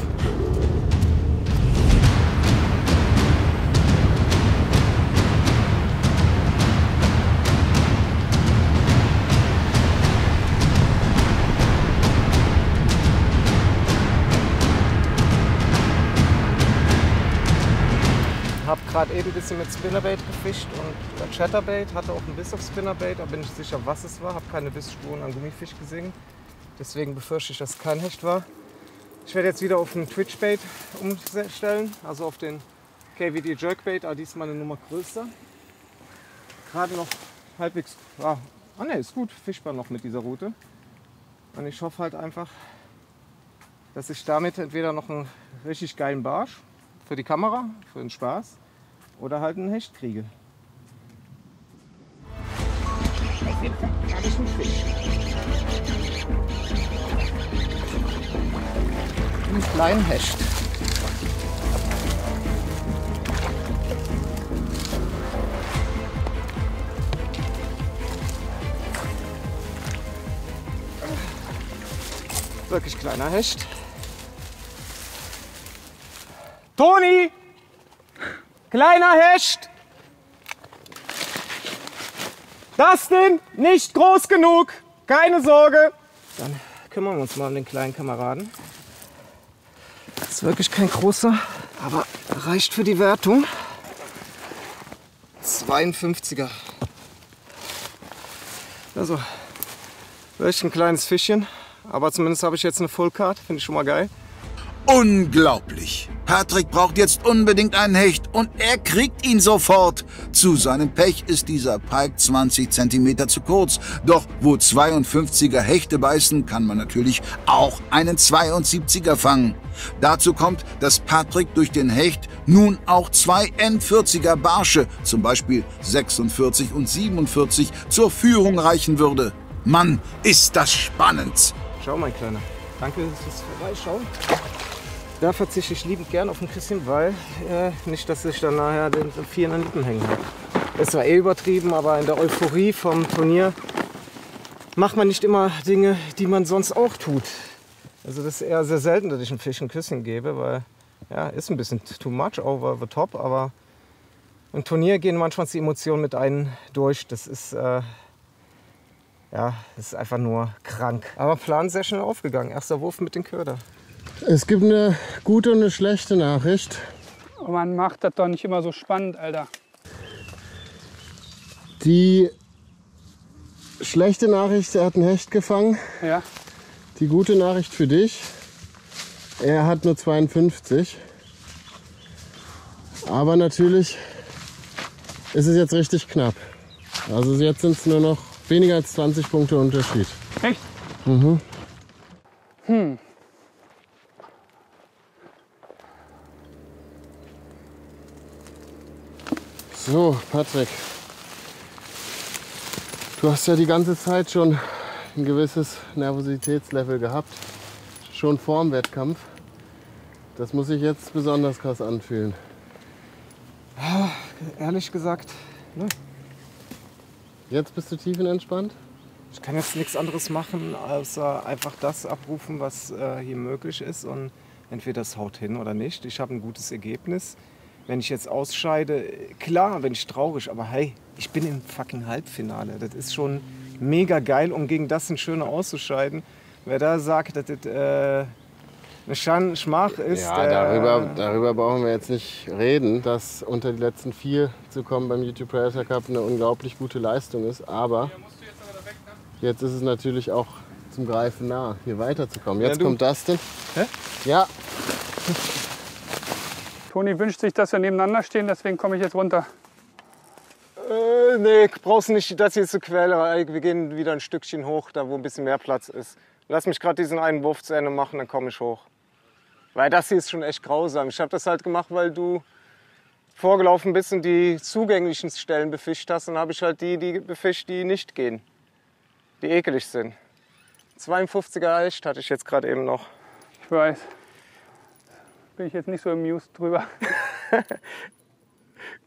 Ich habe gerade eben ein bisschen mit Spinnerbait gefischt und Chatterbait, hatte auch einen Biss auf Spinnerbait, da bin ich sicher, was es war. Habe keine Bissspuren an Gummifisch gesehen, deswegen befürchte ich, dass es kein Hecht war. Ich werde jetzt wieder auf den Twitchbait umstellen, also auf den KVD Jerkbait, aber diesmal eine Nummer größer. Gerade noch halbwegs, ja, ne, ist gut, fischbar noch mit dieser Route. Und ich hoffe halt einfach, dass ich damit entweder noch einen richtig geilen Barsch für die Kamera, für den Spaß oder halt einen Hecht kriege. Auf jeden Fall habe ich einen Fisch. Einen kleinen Hecht. Wirklich kleiner Hecht. Toni! Kleiner Hecht! Dustin, nicht groß genug! Keine Sorge! Dann kümmern wir uns mal um den kleinen Kameraden. Das ist wirklich kein großer, aber reicht für die Wertung. 52er. Also, wirklich ein kleines Fischchen. Aber zumindest habe ich jetzt eine Full Card, finde ich schon mal geil. Unglaublich. Patrick braucht jetzt unbedingt einen Hecht und er kriegt ihn sofort. Zu seinem Pech ist dieser Pike 20 cm zu kurz. Doch wo 52er Hechte beißen, kann man natürlich auch einen 72er fangen. Dazu kommt, dass Patrick durch den Hecht nun auch zwei N40er Barsche, zum Beispiel 46 und 47, zur Führung reichen würde. Mann, ist das spannend. Schau, mein Kleiner. Danke fürs Vorbeischauen. Da verzichte ich liebend gern auf ein Küsschen, weil nicht, dass ich dann nachher den Vieh in den Lippen hängen habe. Es war eh übertrieben, aber in der Euphorie vom Turnier macht man nicht immer Dinge, die man sonst auch tut. Also das ist eher sehr selten, dass ich einem Fisch ein Küsschen gebe, weil ja, ist ein bisschen too much, over the top, aber im Turnier gehen manchmal die Emotionen mit einem durch. Das ist, ja, das ist einfach nur krank. Aber Plan sehr schnell aufgegangen. Erster Wurf mit dem Köder. Es gibt eine gute und eine schlechte Nachricht. Oh, man macht das doch nicht immer so spannend, Alter. Die schlechte Nachricht, er hat einen Hecht gefangen. Ja. Die gute Nachricht für dich, er hat nur 52. Aber natürlich ist es jetzt richtig knapp. Also jetzt sind es nur noch weniger als 20 Punkte Unterschied. Echt? Mhm. So, Patrick, du hast ja die ganze Zeit schon ein gewisses Nervositätslevel gehabt, schon vor dem Wettkampf. Das muss sich jetzt besonders krass anfühlen. Ehrlich gesagt, ne? Jetzt bist du tiefenentspannt? Ich kann jetzt nichts anderes machen, außer einfach das abrufen, was hier möglich ist. Und entweder das haut hin oder nicht. Ich habe ein gutes Ergebnis. Wenn ich jetzt ausscheide, klar, bin ich traurig, aber hey, ich bin im fucking Halbfinale. Das ist schon mega geil, um gegen das ein schöner auszuscheiden. Wer da sagt, dass das eine Schmach ist... Ja, darüber brauchen wir jetzt nicht reden, dass unter die letzten 4 zu kommen beim YouTube Predator Cup eine unglaublich gute Leistung ist. Aber jetzt ist es natürlich auch zum Greifen nah, hier weiterzukommen. Jetzt kommt Dustin. Hä? Ja. Toni wünscht sich, dass wir nebeneinander stehen, deswegen komme ich jetzt runter. Nee, brauchst nicht das hier zu quälen. Wir gehen wieder ein Stückchen hoch, da wo ein bisschen mehr Platz ist. Lass mich gerade diesen einen Wurf zu Ende machen, dann komme ich hoch. Weil das hier ist schon echt grausam. Ich habe das halt gemacht, weil du vorgelaufen bist und die zugänglichen Stellen befischt hast, dann habe ich halt die befischt, die nicht gehen, die ekelig sind. 52er Hecht hatte ich jetzt gerade eben noch. Ich weiß. Bin ich jetzt nicht so amused drüber.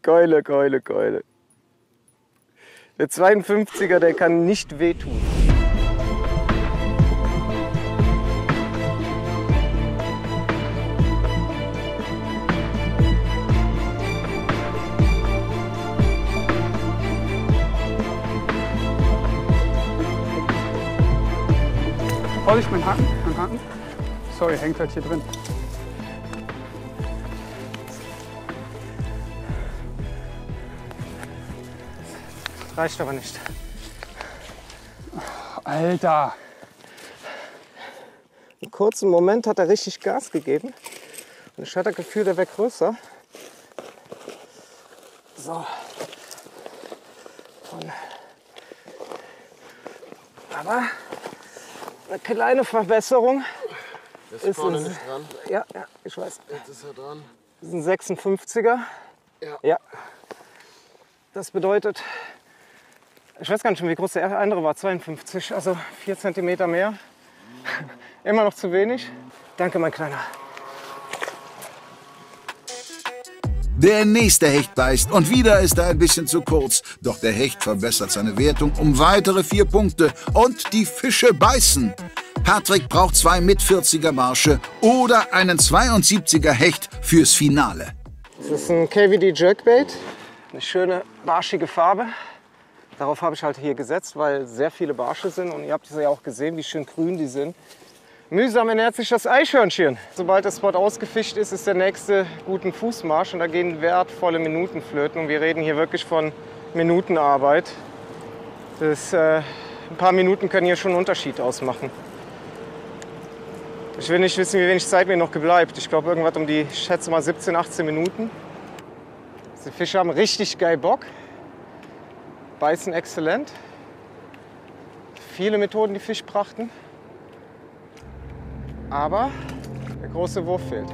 Keule, Keule, Keule. Der 52er, der kann nicht wehtun. Vorsicht, mein Haken, mein Haken. Sorry, hängt halt hier drin. Reicht aber nicht. Alter! Im kurzen Moment hat er richtig Gas gegeben. Und ich hatte das Gefühl, der wäre größer. So. Aber eine kleine Verbesserung. Ist vorne nicht dran. Ja, ich weiß. Jetzt ist er dran. Das ist ein 56er. Ja. Das bedeutet, ich weiß gar nicht, wie groß der andere war, 52, also 4 cm mehr. Immer noch zu wenig. Danke, mein Kleiner. Der nächste Hecht beißt und wieder ist er ein bisschen zu kurz. Doch der Hecht verbessert seine Wertung um weitere 4 Punkte und die Fische beißen. Patrick braucht 2 mit 40er Barsche oder einen 72er Hecht fürs Finale. Das ist ein KVD Jerkbait, eine schöne barschige Farbe. Darauf habe ich halt hier gesetzt, weil sehr viele Barsche sind und ihr habt es ja auch gesehen, wie schön grün die sind. Mühsam ernährt sich das Eichhörnchen. Sobald der Spot ausgefischt ist, ist der nächste guten Fußmarsch und da gehen wertvolle Minuten flöten. Und wir reden hier wirklich von Minutenarbeit. Ein paar Minuten können hier schon einen Unterschied ausmachen. Ich will nicht wissen, wie wenig Zeit mir noch bleibt. Ich glaube, irgendwas um die, ich schätze mal 17, 18 Minuten. Die Fische haben richtig geil Bock. Beißen exzellent. Viele Methoden, die Fisch brachten. Aber der große Wurf fehlt.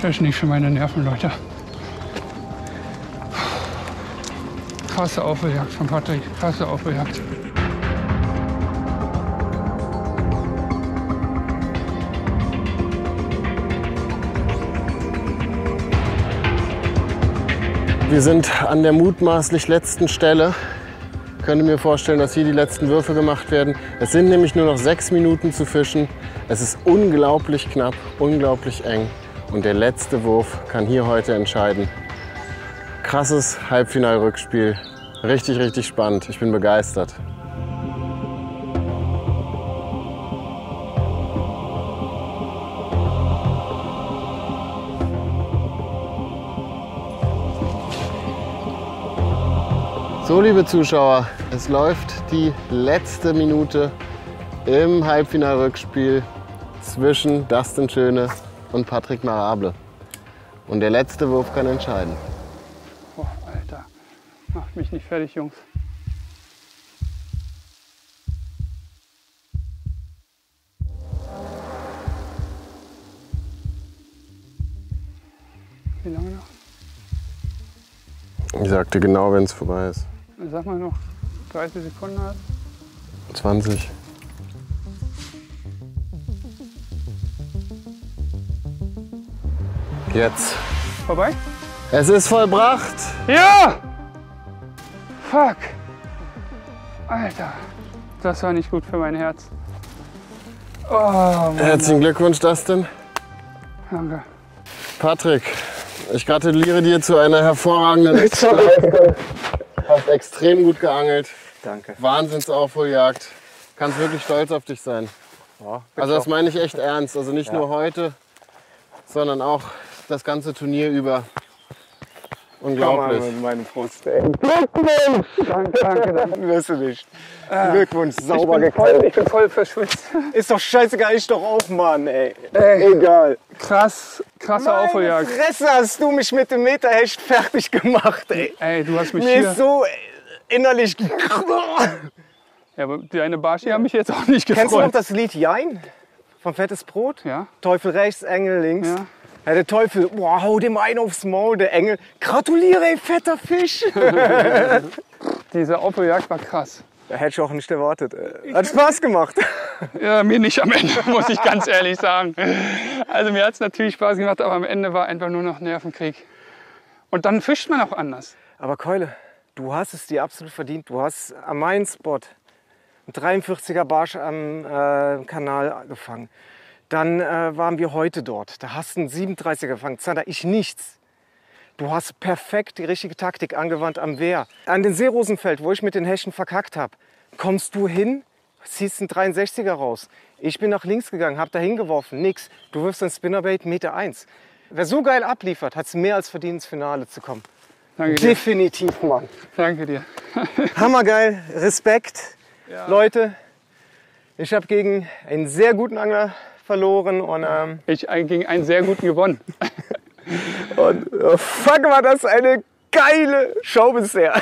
Das ist nicht für meine Nerven, Leute. Krasse Aufholjagd von Patrick, krasse Aufholjagd. Wir sind an der mutmaßlich letzten Stelle. Ich könnte mir vorstellen, dass hier die letzten Würfe gemacht werden. Es sind nämlich nur noch 6 Minuten zu fischen. Es ist unglaublich knapp, unglaublich eng. Und der letzte Wurf kann hier heute entscheiden. Krasses Halbfinalrückspiel. Richtig, richtig spannend. Ich bin begeistert. So, liebe Zuschauer, es läuft die letzte Minute im Halbfinalrückspiel zwischen Dustin Schöne und Patrick Marable. Und der letzte Wurf kann entscheiden. Oh, Alter, macht mich nicht fertig, Jungs. Wie lange noch? Ich sagte genau, wenn es vorbei ist. Sag mal noch 30 Sekunden hat. 20. Jetzt. Vorbei? Es ist vollbracht. Ja! Fuck! Alter, das war nicht gut für mein Herz. Oh, Mann. Herzlichen Glückwunsch, Dustin. Danke. Patrick, ich gratuliere dir zu einer hervorragenden Leistung. Hast extrem gut geangelt. Danke. Wahnsinnsaufholjagd. Kannst wirklich stolz auf dich sein. Ja, Also das meine ich echt ernst. Also nicht nur heute, sondern auch das ganze Turnier über. Unglaublich. Mit meinem Brust, ey. Glückwunsch! Danke. Wirst du nicht. Glückwunsch, sauber gekauft. Ich bin voll verschwitzt. Ist doch scheißegal, ich doch auch, Mann, ey. Egal. Krasse Aufholjagd. Fresse, hast du mich mit dem Meterhecht fertig gemacht, ey. Ey, du hast mich Mir hier... ist so innerlich... Ja, aber deine Barschi haben mich jetzt auch nicht gefreut. Kennst du noch das Lied Jein? Vom Fettes Brot? Ja. Teufel rechts, Engel links. Ja. Ja, der Teufel, boah, hau dem einen aufs Maul, der Engel. Gratuliere, ey, fetter Fisch. Diese Aufholjagd war krass. Da hätte ich auch nicht erwartet. Hat Spaß gemacht. Ja, mir nicht am Ende, muss ich ganz ehrlich sagen. Also mir hat es natürlich Spaß gemacht, aber am Ende war einfach nur noch Nervenkrieg. Und dann fischt man auch anders. Aber Keule, du hast es dir absolut verdient. Du hast am Main-Spot einen 43er Barsch am Kanal gefangen. Dann waren wir heute dort. Da hast du einen 37er gefangen. Zander, ich nichts. Du hast perfekt die richtige Taktik angewandt am Wehr. An den Seerosenfeld, wo ich mit den Hechten verkackt habe, kommst du hin, ziehst einen 63er raus. Ich bin nach links gegangen, hab da hingeworfen, nix. Du wirfst ein Spinnerbait, Meter 1. Wer so geil abliefert, hat es mehr als verdient, ins Finale zu kommen. Danke dir. Definitiv, Mann. Danke dir. Hammergeil, Respekt. Ja. Leute, ich habe gegen einen sehr guten Angler verloren und ich gegen einen sehr guten gewonnen. Und fuck, war das eine geile Show bisher.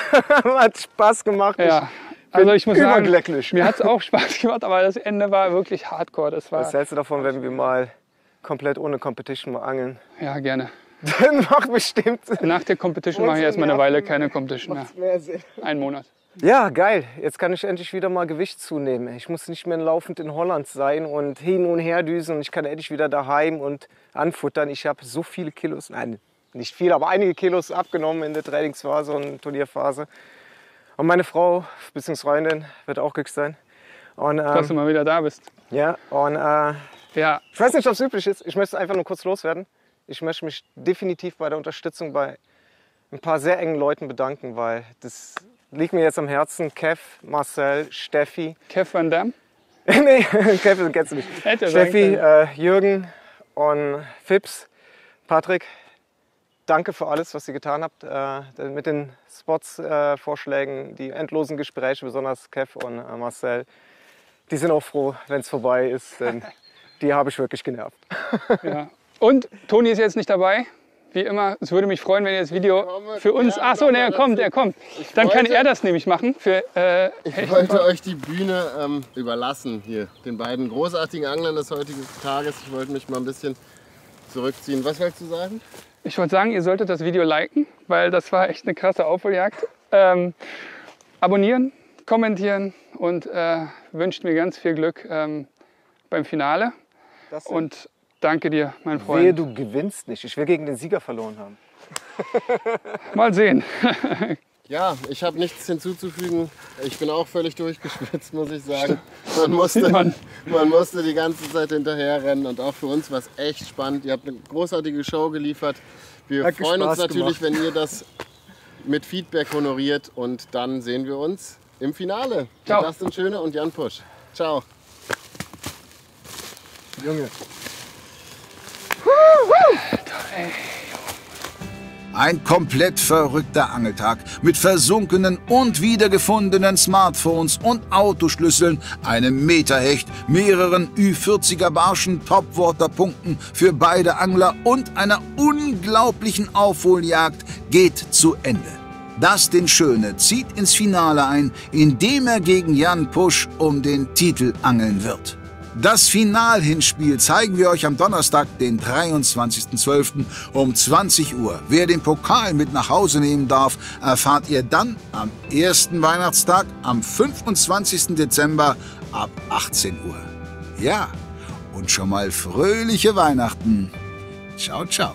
Hat Spaß gemacht. Ja, also ich muss sagen, überglücklich. mir hat es auch Spaß gemacht, aber das Ende war wirklich hardcore. Was hältst du davon, wenn wir mal komplett ohne Competition mal angeln? Ja, gerne. Dann macht bestimmt. Nach der Competition mache ich erstmal eine Weile keine Competition mehr. Einen Monat. Ja, geil. Jetzt kann ich endlich wieder mal Gewicht zunehmen. Ich muss nicht mehr laufend in Holland sein und hin und her düsen. Und ich kann endlich wieder daheim und anfuttern. Ich habe so viele Kilos, nein, nicht viel, aber einige Kilos abgenommen in der Trainingsphase und Turnierphase. Und meine Frau, bzw. Freundin, wird auch glücklich sein. Und, dass du mal wieder da bist. Ja, und ja. Ich weiß nicht, ob es üblich ist. Ich möchte es einfach nur kurz loswerden. Ich möchte mich definitiv bei der Unterstützung bei ein paar sehr engen Leuten bedanken, weil das liegt mir jetzt am Herzen. Kev, Marcel, Steffi. Kev Van Damme? Nee, Kev kennst du nicht. Steffi, Jürgen und Fips, Patrick. Danke für alles, was ihr getan habt. Mit den Spots, Vorschlägen, die endlosen Gespräche, besonders Kev und Marcel. Die sind auch froh, wenn es vorbei ist, denn die habe ich wirklich genervt. Ja. Und Toni ist jetzt nicht dabei. Wie immer, es würde mich freuen, wenn ihr das Video für uns... Ach so, ne, er kommt. Dann kann er das nämlich machen. Ich wollte euch die Bühne überlassen hier, den beiden großartigen Anglern des heutigen Tages. Ich wollte mich mal ein bisschen zurückziehen. Was wolltest du sagen? Ich wollte sagen, ihr solltet das Video liken, weil das war echt eine krasse Aufholjagd. Abonnieren, kommentieren und wünscht mir ganz viel Glück beim Finale. Und danke dir, mein Freund. Wehe, du gewinnst nicht. Ich will gegen den Sieger verloren haben. Mal sehen. Ja, ich habe nichts hinzuzufügen. Ich bin auch völlig durchgespitzt, muss ich sagen. Man musste die ganze Zeit hinterher rennen und auch für uns war es echt spannend. Ihr habt eine großartige Show geliefert. Wir freuen uns natürlich, wenn ihr das mit Feedback honoriert und dann sehen wir uns im Finale. Ciao. Dustin Schöne und Jan Pusch. Ciao. Junge. Ein komplett verrückter Angeltag mit versunkenen und wiedergefundenen Smartphones und Autoschlüsseln, einem Meterhecht, mehreren Ü40er Barschen, Topwater-Punkten für beide Angler und einer unglaublichen Aufholjagd geht zu Ende. Dustin Schöne zieht ins Finale ein, indem er gegen Jan Pusch um den Titel angeln wird. Das Finalhinspiel zeigen wir euch am Donnerstag, den 23.12. um 20 Uhr. Wer den Pokal mit nach Hause nehmen darf, erfahrt ihr dann am ersten Weihnachtstag, am 25. Dezember ab 18 Uhr. Ja, und schon mal fröhliche Weihnachten. Ciao, ciao.